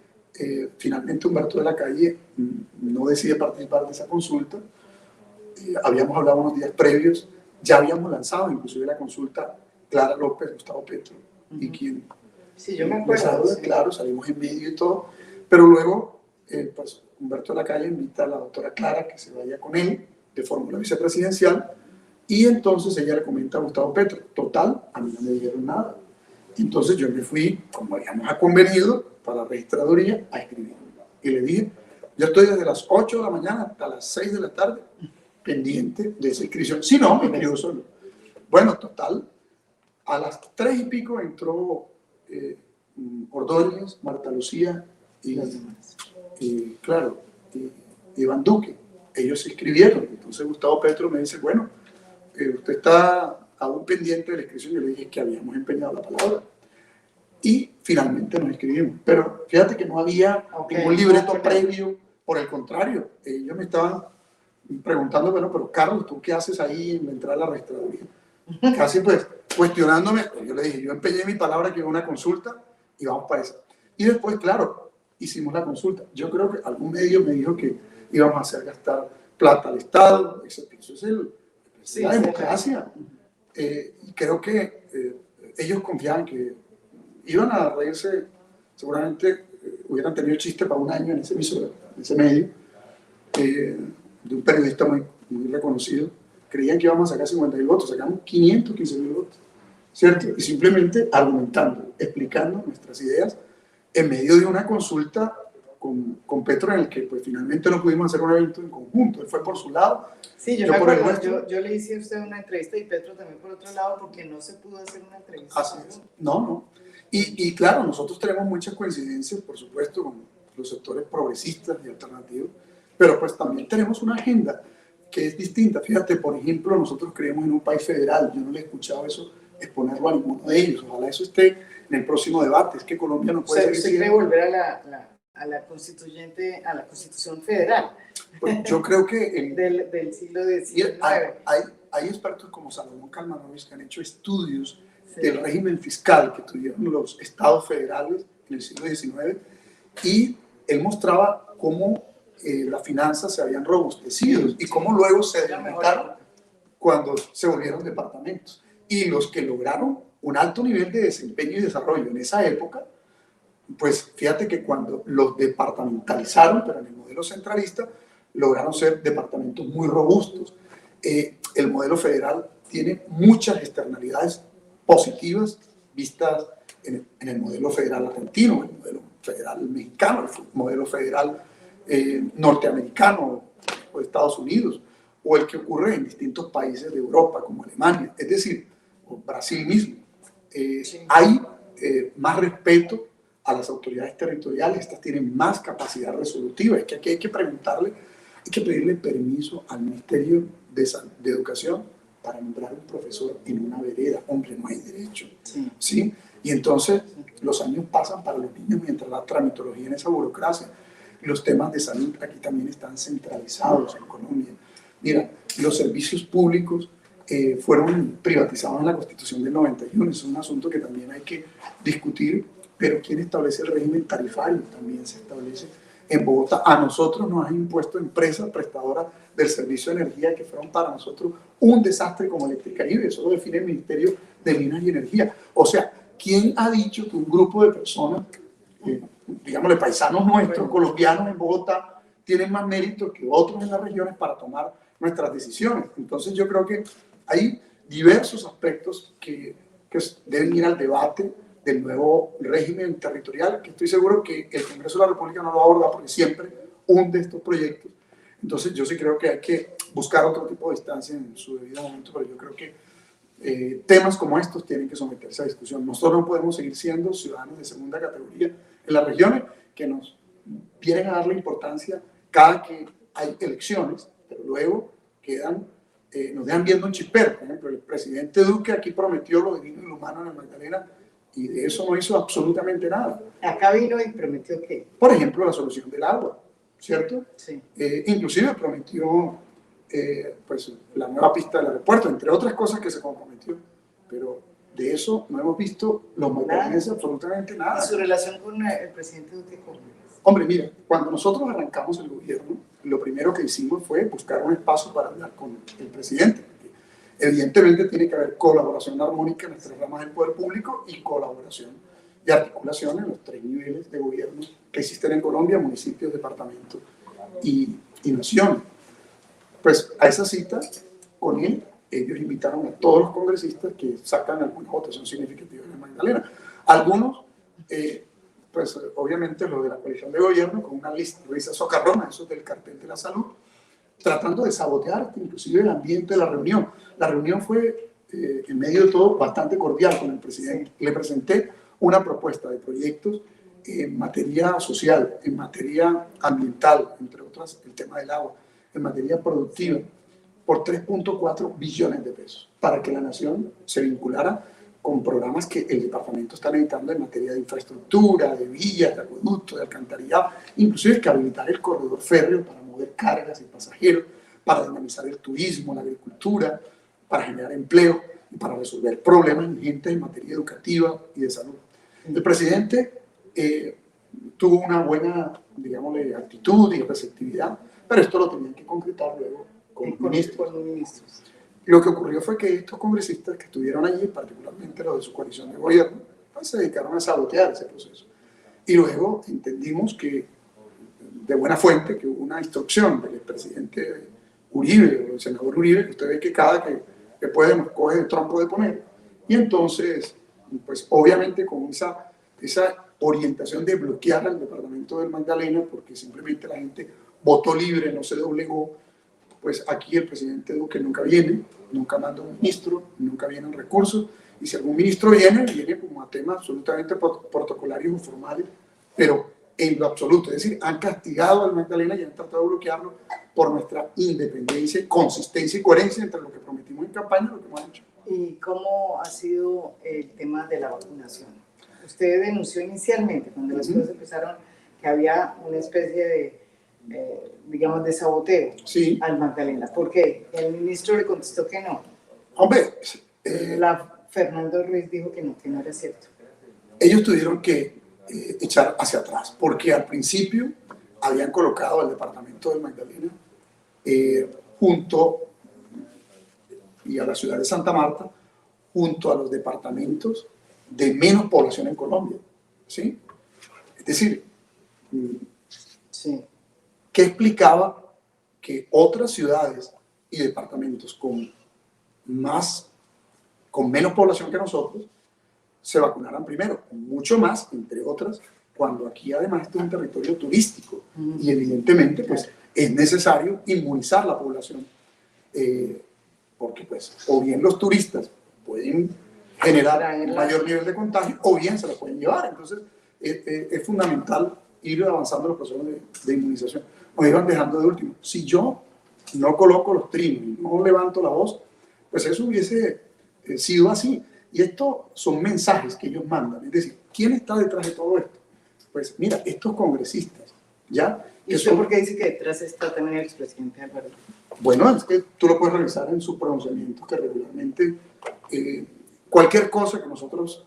finalmente Humberto de la Calle no decide participar de esa consulta. Habíamos hablado unos días previos, ya habíamos lanzado inclusive la consulta Clara López, Gustavo Petro, y quien... Sí, yo me acuerdo. Sí. Claro, salimos en medio y todo, pero luego pues Humberto de la Calle invita a la doctora Clara que se vaya con él de fórmula vicepresidencial, y entonces ella le comenta a Gustavo Petro, total, a mí no me dijeron nada. Entonces yo me fui, como habíamos convenido, para la registraduría a escribir. Y le dije, yo estoy desde las 8 de la mañana hasta las 6 de la tarde pendiente de esa inscripción. Si no, me escribo solo. Bueno, total, a las 3 y pico entró Ordóñez, Marta Lucía y Iván Duque. Ellos se inscribieron. Entonces Gustavo Petro me dice, bueno, usted está aún pendiente de la inscripción. Yo le dije que habíamos empeñado la palabra. y finalmente nos inscribimos. Pero fíjate que no había ningún libreto previo, por el contrario, ellos me estaban preguntando, bueno, pero Carlos, ¿tú qué haces ahí en la entrada de la registraduría? Casi pues cuestionándome, yo le dije, yo empeñé mi palabra que iba a una consulta y vamos para esa. Y después, claro, hicimos la consulta. Yo creo que algún medio me dijo que íbamos a hacer gastar plata al Estado, eso es la democracia. Y creo que ellos confiaban que iban a reírse, seguramente hubieran tenido chiste para un año en ese medio, de un periodista muy reconocido. Creían que íbamos a sacar 50.000 votos, sacamos 515.000 votos, ¿cierto? Y simplemente argumentando, explicando nuestras ideas en medio de una consulta con Petro en el que pues finalmente no pudimos hacer un evento en conjunto. Él fue por su lado, sí, yo por el nuestro. Yo le hice a usted una entrevista y Petro también por otro lado porque no se pudo hacer una entrevista. Así es. No. Y claro, nosotros tenemos muchas coincidencias, por supuesto, con los sectores progresistas y alternativos, pero pues también tenemos una agenda que es distinta. Fíjate, por ejemplo, nosotros creemos en un país federal. Yo no le he escuchado eso exponerlo a ninguno de ellos. Ojalá eso esté en el próximo debate. Es que Colombia no puede ser... ¿Usted cree volver a la Constitución Federal? Pues yo creo que... del siglo XIX. Hay expertos como Salomón Calmanovis que han hecho estudios del régimen fiscal que tuvieron los estados federales en el siglo XIX, y él mostraba cómo las finanzas se habían robustecido y cómo luego se delimitaron cuando se volvieron departamentos. Y los que lograron un alto nivel de desempeño y desarrollo en esa época, pues fíjate que cuando los departamentalizaron, pero en el modelo centralista, lograron ser departamentos muy robustos. El modelo federal tiene muchas externalidades positivas vistas en el modelo federal argentino, el modelo federal mexicano, el modelo federal norteamericano o de Estados Unidos, o el que ocurre en distintos países de Europa como Alemania, es decir, o Brasil mismo. Hay más respeto a las autoridades territoriales, estas tienen más capacidad resolutiva. Es que aquí hay que preguntarle, hay que pedirle permiso al Ministerio de Educación para nombrar un profesor en una vereda. Hombre, no hay derecho. ¿Sí? Y entonces los años pasan para los niños mientras la tramitología en esa burocracia. Los temas de salud aquí también están centralizados en Colombia. Mira, los servicios públicos fueron privatizados en la Constitución del 91. Es un asunto que también hay que discutir, pero ¿quién establece el régimen tarifario? También se establece en Bogotá. A nosotros nos han impuesto empresas prestadoras del servicio de energía que fueron para nosotros un desastre como Electricaribe. Eso lo define el Ministerio de Minas y Energía. O sea, ¿quién ha dicho que un grupo de personas, digámosle paisanos nuestros, colombianos en Bogotá, tienen más mérito que otros en las regiones para tomar nuestras decisiones? Entonces yo creo que hay diversos aspectos que deben ir al debate del nuevo régimen territorial, que estoy seguro que el Congreso de la República no lo aborda porque siempre hunde estos proyectos. Entonces yo sí creo que hay que buscar otro tipo de distancia en su debido momento, pero yo creo que temas como estos tienen que someterse a discusión. Nosotros no podemos seguir siendo ciudadanos de segunda categoría en las regiones que nos vienen a darle importancia cada que hay elecciones, pero luego nos dejan viendo un chispero. Por ejemplo, el presidente Duque aquí prometió lo divino y lo humano en el Magdalena, y de eso no hizo absolutamente nada. Acá vino y prometió ¿qué? Por ejemplo, la solución del agua, ¿cierto? Sí. Inclusive prometió pues, la nueva pista del aeropuerto, entre otras cosas que se comprometió, pero de eso no hemos visto los magdaleneses absolutamente nada. ¿Y su relación con el presidente Duque? Hombre, mira, cuando nosotros arrancamos el gobierno, lo primero que hicimos fue buscar un espacio para hablar con el presidente. Evidentemente tiene que haber colaboración armónica en nuestras ramas del poder público y colaboración y articulación en los 3 niveles de gobierno que existen en Colombia: municipios, departamentos y nación. Pues a esa cita con él, ellos invitaron a todos los congresistas que sacan alguna votación significativa en el Magdalena. Algunos, pues obviamente los de la coalición de gobierno, con una risa socarrona, esos del cartel de la salud, tratando de sabotear inclusive el ambiente de la reunión. La reunión fue, en medio de todo, bastante cordial con el presidente. Le presenté una propuesta de proyectos en materia social, en materia ambiental, entre otras, el tema del agua, en materia productiva, por 3.4 billones de pesos, para que la nación se vinculara con programas que el departamento está necesitando en materia de infraestructura, de vías, de acueductos, de alcantarillado, inclusive que habilitar el corredor férreo para mover cargas y pasajeros, para dinamizar el turismo, la agricultura, para generar empleo y para resolver problemas urgentes en materia educativa y de salud. El presidente tuvo una buena, digámosle, actitud y receptividad, pero esto lo tenían que concretar luego con los ministros. Lo que ocurrió fue que estos congresistas que estuvieron allí, particularmente los de su coalición de gobierno, pues se dedicaron a sabotear ese proceso. Y luego entendimos que, de buena fuente, que hubo una instrucción del presidente Uribe, o el senador Uribe, que usted ve que cada que puede nos coge de trompo de poner. Y entonces, pues obviamente con esa orientación de bloquear al departamento del Magdalena, porque simplemente la gente votó libre, no se doblegó, pues aquí el presidente Duque nunca viene, nunca manda un ministro, nunca vienen recursos, y si algún ministro viene como a temas absolutamente protocolarios o formales, pero en lo absoluto, es decir, han castigado al Magdalena y han tratado de bloquearlo por nuestra independencia, consistencia y coherencia entre lo que prometimos en campaña y lo que hemos hecho. ¿Y cómo ha sido el tema de la vacunación? Usted denunció inicialmente, cuando las cosas empezaron, que había una especie de digamos, de saboteo al Magdalena. ¿Por qué? El ministro le contestó que no. Hombre, Fernando Ruiz dijo que no era cierto. Ellos tuvieron que echar hacia atrás, porque al principio habían colocado al departamento del Magdalena junto, y a la ciudad de Santa Marta, junto a los departamentos de menos población en Colombia. ¿Sí? Es decir, que explicaba que otras ciudades y departamentos con menos población que nosotros se vacunaran primero, mucho más, entre otras, cuando aquí además este es un territorio turístico y evidentemente pues es necesario inmunizar la población, porque pues o bien los turistas pueden generar un mayor nivel de contagio o bien se la pueden llevar. Entonces es fundamental ir avanzando los procesos de inmunización. Nos iban dejando de último. Si yo no coloco los trinos, no levanto la voz, pues eso hubiese sido así. Y estos son mensajes que ellos mandan. Es decir, ¿quién está detrás de todo esto? Pues mira, estos congresistas, ¿ya? ¿Y usted por qué dice que detrás está también el expresidente Álvaro? Bueno, es que tú lo puedes revisar en sus pronunciamientos, que regularmente cualquier cosa que nosotros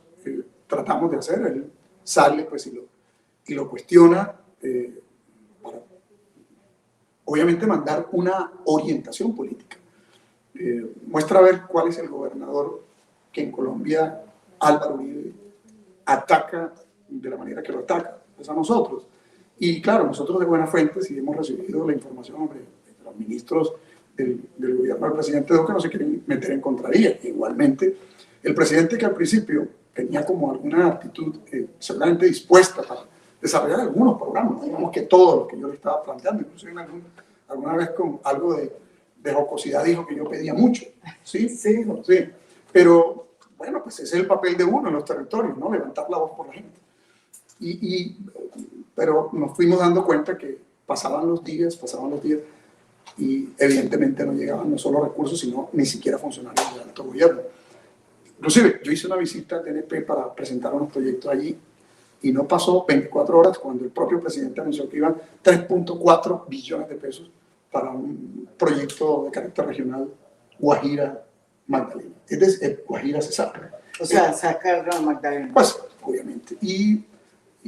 tratamos de hacer, él sale pues, y lo cuestiona para, obviamente, mandar una orientación política. Muestra a ver cuál es el gobernador que en Colombia Álvaro Uribe ataca de la manera que lo ataca, es a nosotros. Y claro, nosotros de buena fuente sí hemos recibido la información de los ministros del gobierno del presidente Duque, no se quieren meter en contravía. Igualmente, el presidente, que al principio tenía como alguna actitud seguramente dispuesta para desarrollar algunos programas, digamos que todo lo que yo le estaba planteando, inclusive alguna vez con algo de jocosidad dijo que yo pedía mucho, ¿sí? Sí. Pero bueno, pues ese es el papel de uno en los territorios, ¿no? Levantar la voz por la gente. Pero nos fuimos dando cuenta que pasaban los días, y evidentemente no llegaban no solo recursos, sino ni siquiera funcionarios del alto gobierno. Inclusive, yo hice una visita al TNP para presentar unos proyectos allí, y no pasó 24 horas cuando el propio presidente anunció que iban 3.4 billones de pesos para un proyecto de carácter regional Guajira-Magdalena. Es decir, Guajira se saca. O sea, sacar a Magdalena. Pues, obviamente. Y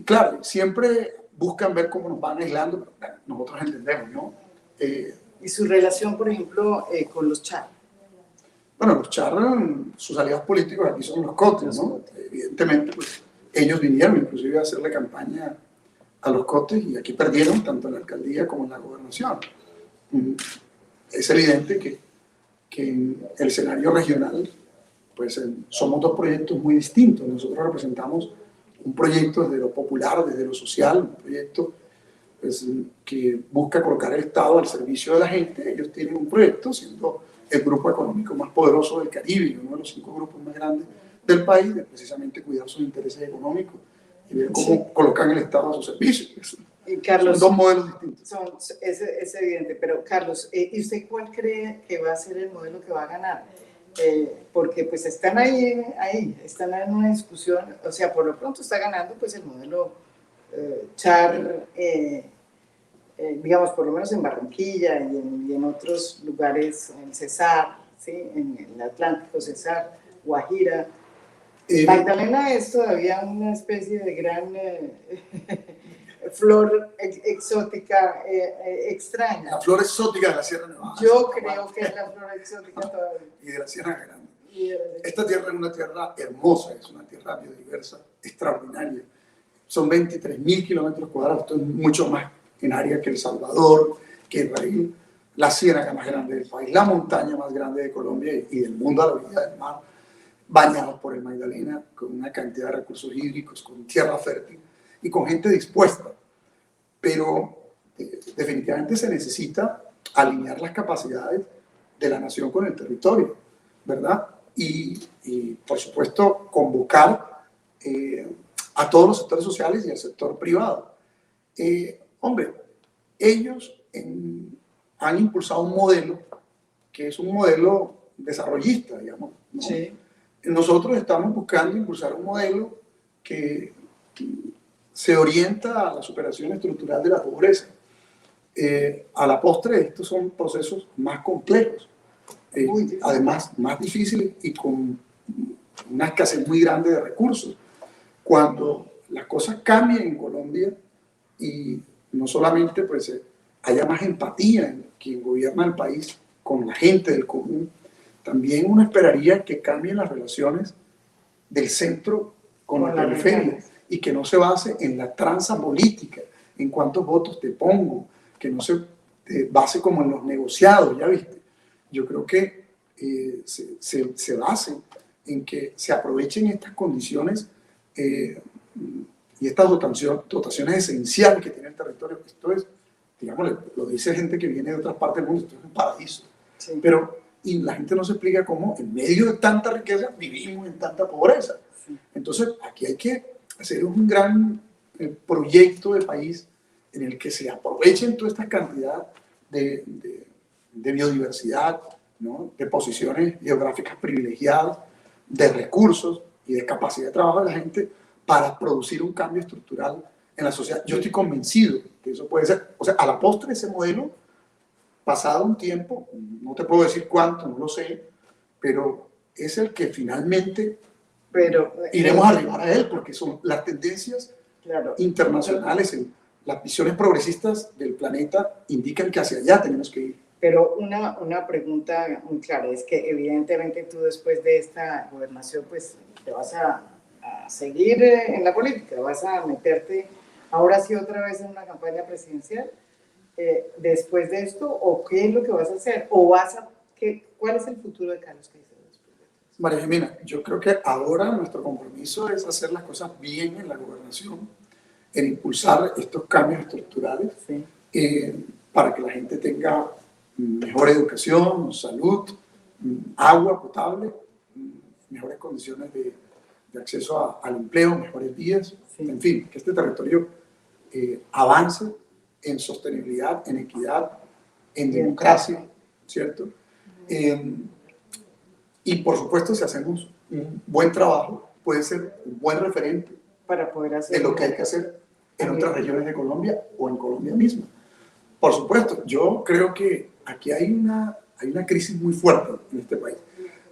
claro, siempre buscan ver cómo nos van aislando, pero bueno, nosotros entendemos, ¿no? ¿Y su relación, por ejemplo, con los char? Bueno, los char, sus aliados políticos aquí son los cotes, ¿no? Evidentemente, pues, ellos vinieron inclusive a hacerle campaña a los cotes y aquí perdieron tanto en la alcaldía como en la gobernación. Es evidente que en el escenario regional, pues somos dos proyectos muy distintos. Nosotros representamos un proyecto desde lo popular, desde lo social, un proyecto pues, que busca colocar el Estado al servicio de la gente. Ellos tienen un proyecto, siendo el grupo económico más poderoso del Caribe y uno de los 5 grupos más grandes del país, de precisamente cuidar sus intereses económicos y ver cómo colocan el Estado a su servicio. Y Carlos, son dos modelos distintos. Es evidente, pero Carlos, ¿y usted cuál cree que va a ser el modelo que va a ganar? porque pues están ahí, están en una discusión, o sea, por lo pronto está ganando pues el modelo Char, digamos, por lo menos en Barranquilla y en otros lugares, en Cesar, ¿sí? En el Atlántico, Cesar, Guajira. Magdalena es todavía una especie de gran flor exótica extraña. La flor exótica de la Sierra Nevada. Yo creo que es la flor exótica todavía. Y de la Sierra Grande. Esta tierra es una tierra hermosa, es una tierra biodiversa, extraordinaria. Son 23.000 kilómetros cuadrados, esto es mucho más en área que El Salvador, que Israel, la ciénaga más grande del país, la montaña más grande de Colombia y del mundo a la orilla del mar, bañados por el Magdalena, con una cantidad de recursos hídricos, con tierra fértil y con gente dispuesta. Pero definitivamente se necesita alinear las capacidades de la nación con el territorio, ¿verdad? Y por supuesto, convocar a todos los sectores sociales y al sector privado. Hombre, ellos han impulsado un modelo que es un modelo desarrollista, digamos, ¿no? Sí. Nosotros estamos buscando impulsar un modelo que se orienta a la superación estructural de la pobreza. A la postre, estos son procesos más complejos, además más difíciles y con una escasez muy grande de recursos. Cuando las cosas cambian en Colombia y no solamente pues, haya más empatía en quien gobierna el país con la gente del común, también uno esperaría que cambien las relaciones del centro con la periferia y que no se base en la tranza política, en cuántos votos te pongo, que no se base como en los negociados, ¿ya viste? Yo creo que se base en que se aprovechen estas condiciones y estas dotaciones esenciales que tiene el territorio. Esto es, digamos, lo dice gente que viene de otras partes del mundo, esto es un paraíso. Sí. Pero y la gente no se explica cómo en medio de tanta riqueza vivimos en tanta pobreza. Sí. Entonces aquí hay que hacer un gran proyecto de país en el que se aprovechen toda esta cantidad de biodiversidad, ¿no? De posiciones geográficas privilegiadas, de recursos y de capacidad de trabajo de la gente para producir un cambio estructural en la sociedad. Yo estoy convencido que eso puede ser, o sea, a la postre ese modelo, pasado un tiempo, no te puedo decir cuánto, no lo sé, pero es el que finalmente iremos a arribar a él, porque son las tendencias internacionales, las visiones progresistas del planeta indican que hacia allá tenemos que ir. Pero una pregunta muy clara, es que evidentemente tú después de esta gobernación pues te vas a seguir en la política, vas a meterte ahora sí otra vez en una campaña presidencial. Después de esto, o qué es lo que vas a hacer, o ¿cuál es el futuro de Carlos Caicedo después de esto? María Jimena, yo creo que ahora nuestro compromiso es hacer las cosas bien en la gobernación, en impulsar estos cambios estructurales, sí, para que la gente tenga mejor educación, salud, agua potable, mejores condiciones de acceso al empleo, mejores vías, sí, en fin, que este territorio avance en sostenibilidad, en equidad, en democracia, ¿cierto? Y por supuesto, si hacemos un buen trabajo, puede ser un buen referente para poder hacer de lo que hay que hacer en otras regiones de Colombia o en Colombia misma. Por supuesto, yo creo que aquí hay una crisis muy fuerte en este país.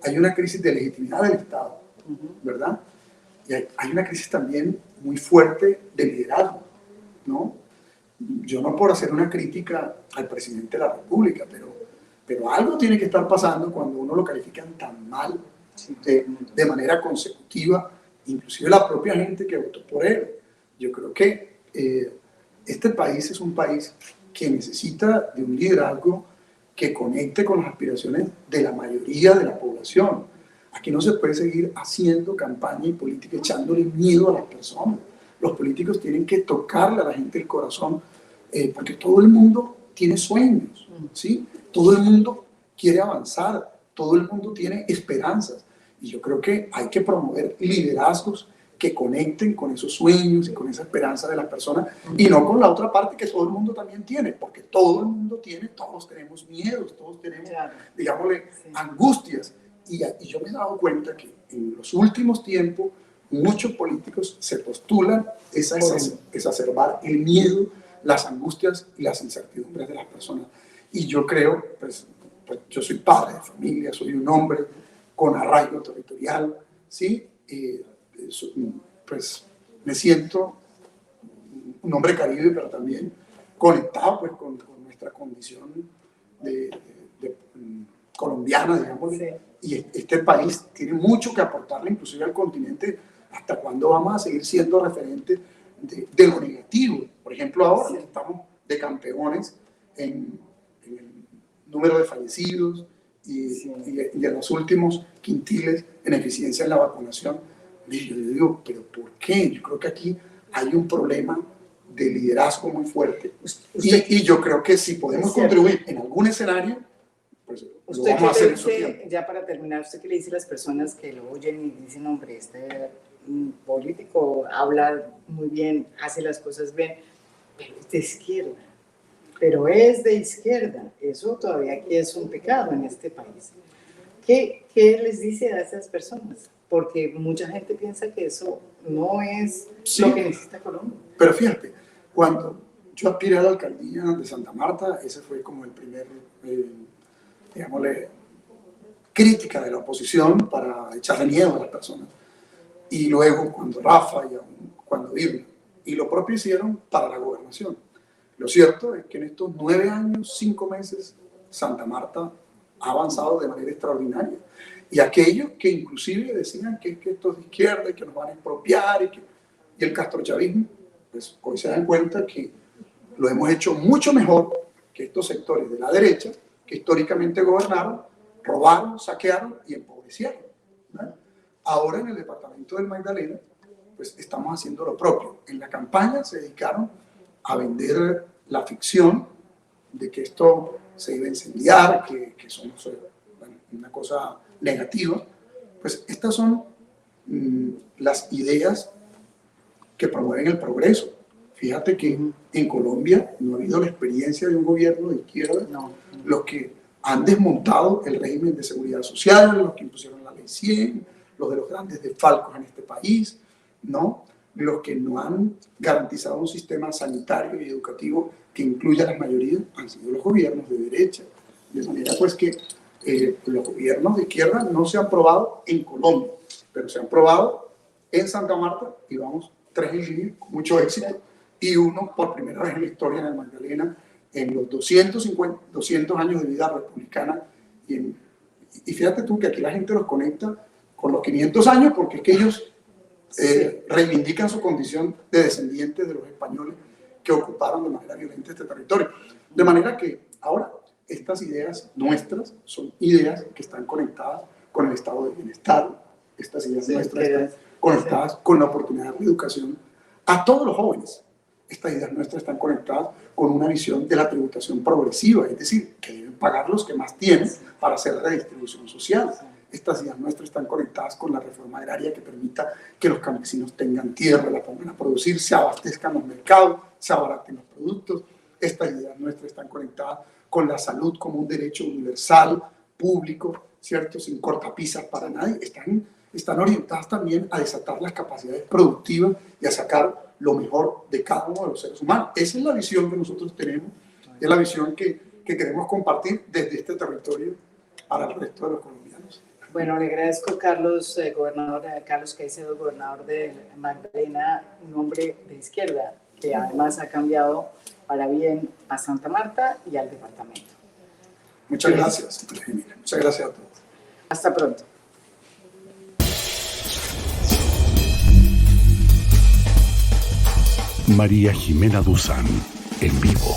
Hay una crisis de legitimidad del Estado, ¿verdad? Y hay una crisis también muy fuerte de liderazgo, ¿no? Yo no por hacer una crítica al presidente de la República, pero algo tiene que estar pasando cuando uno lo califican tan mal, de manera consecutiva, inclusive la propia gente que votó por él. Yo creo que este país es un país que necesita de un liderazgo que conecte con las aspiraciones de la mayoría de la población. Aquí no se puede seguir haciendo campaña y política echándole miedo a las personas. Los políticos tienen que tocarle a la gente el corazón, porque todo el mundo tiene sueños, ¿sí? Todo el mundo quiere avanzar, todo el mundo tiene esperanzas. Y yo creo que hay que promover liderazgos que conecten con esos sueños y con esa esperanza de las personas, y no con la otra parte que todo el mundo también tiene, porque todo el mundo tiene, todos tenemos miedos, todos tenemos, digámosle, angustias, Y yo me he dado cuenta que en los últimos tiempos muchos políticos se postulan exacerbar el miedo, las angustias y las incertidumbres de las personas. Y yo creo, pues yo soy padre de familia, soy un hombre con arraigo territorial, ¿sí? Pues me siento un hombre caribe, pero también conectado pues, con nuestra condición de colombiana, digamos. Sí. Y este país tiene mucho que aportarle, inclusive al continente. ¿Hasta cuándo vamos a seguir siendo referentes de lo negativo? Por ejemplo, ahora sí, estamos de campeones en el número de fallecidos y en los últimos quintiles en eficiencia en la vacunación. Y yo digo, ¿pero por qué? Yo creo que aquí hay un problema de liderazgo muy fuerte. Y yo creo que si podemos contribuir en algún escenario, pues lo vamos a hacer. Ya para terminar, ¿usted qué le dice a las personas que lo oyen y dicen, hombre, este político habla muy bien, hace las cosas bien, pero es de izquierda? Pero es de izquierda. Eso todavía aquí es un pecado en este país. ¿Qué les dice a esas personas? Porque mucha gente piensa que eso no es lo que necesita Colombia. Pero fíjate, cuando yo aspiré a la alcaldía de Santa Marta, ese fue como el primer, digámosle, crítica de la oposición para echarle miedo a las personas. Y luego cuando Rafa y cuando Irma, y lo propio hicieron para la gobernación. Lo cierto es que en estos 9 años, 5 meses, Santa Marta ha avanzado de manera extraordinaria. Y aquellos que inclusive decían que esto es de izquierda y que nos van a expropiar y el castrochavismo, pues hoy se dan cuenta que lo hemos hecho mucho mejor que estos sectores de la derecha que históricamente gobernaron, robaron, saquearon y empobrecieron, ¿no? Ahora en el departamento del Magdalena, pues estamos haciendo lo propio. En la campaña se dedicaron a vender la ficción de que esto se iba a incendiar, que somos una cosa negativa. Pues estas son las ideas que promueven el progreso. Fíjate que en Colombia no ha habido la experiencia de un gobierno de izquierda, los que han desmontado el régimen de seguridad social, los que impusieron la ley 100, los de los grandes desfalcos en este país, ¿no? Los que no han garantizado un sistema sanitario y educativo que incluya a las mayorías han sido los gobiernos de derecha. De manera pues que los gobiernos de izquierda no se han probado en Colombia, pero se han probado en Santa Marta y vamos 3 en línea con mucho éxito y uno por primera vez en la historia en el Magdalena en los 200 años de vida republicana. Y fíjate tú que aquí la gente los conecta con los 500 años porque es que ellos reivindican su condición de descendientes de los españoles que ocuparon de manera violenta este territorio. De manera que ahora estas ideas nuestras son ideas que están conectadas con el estado de bienestar, estas ideas nuestras están conectadas con la oportunidad de educación a todos los jóvenes. Estas ideas nuestras están conectadas con una visión de la tributación progresiva, es decir, que deben pagar los que más tienen para hacer redistribución social. Estas ideas nuestras están conectadas con la reforma agraria que permita que los campesinos tengan tierra, la pongan a producir, se abastezcan los mercados, se abaraten los productos. Estas ideas nuestras están conectadas con la salud como un derecho universal, público, ¿cierto? Sin cortapisas para nadie. Están orientadas también a desatar las capacidades productivas y a sacar lo mejor de cada uno de los seres humanos. Esa es la visión que nosotros tenemos, es la visión que queremos compartir desde este territorio para el resto de los colombianos. Bueno, le agradezco, Carlos, Carlos Caicedo, gobernador de Magdalena, un hombre de izquierda que además ha cambiado para bien a Santa Marta y al departamento. Muchas gracias, Emilia. Muchas gracias a todos. Hasta pronto. María Jimena Duzán, en vivo.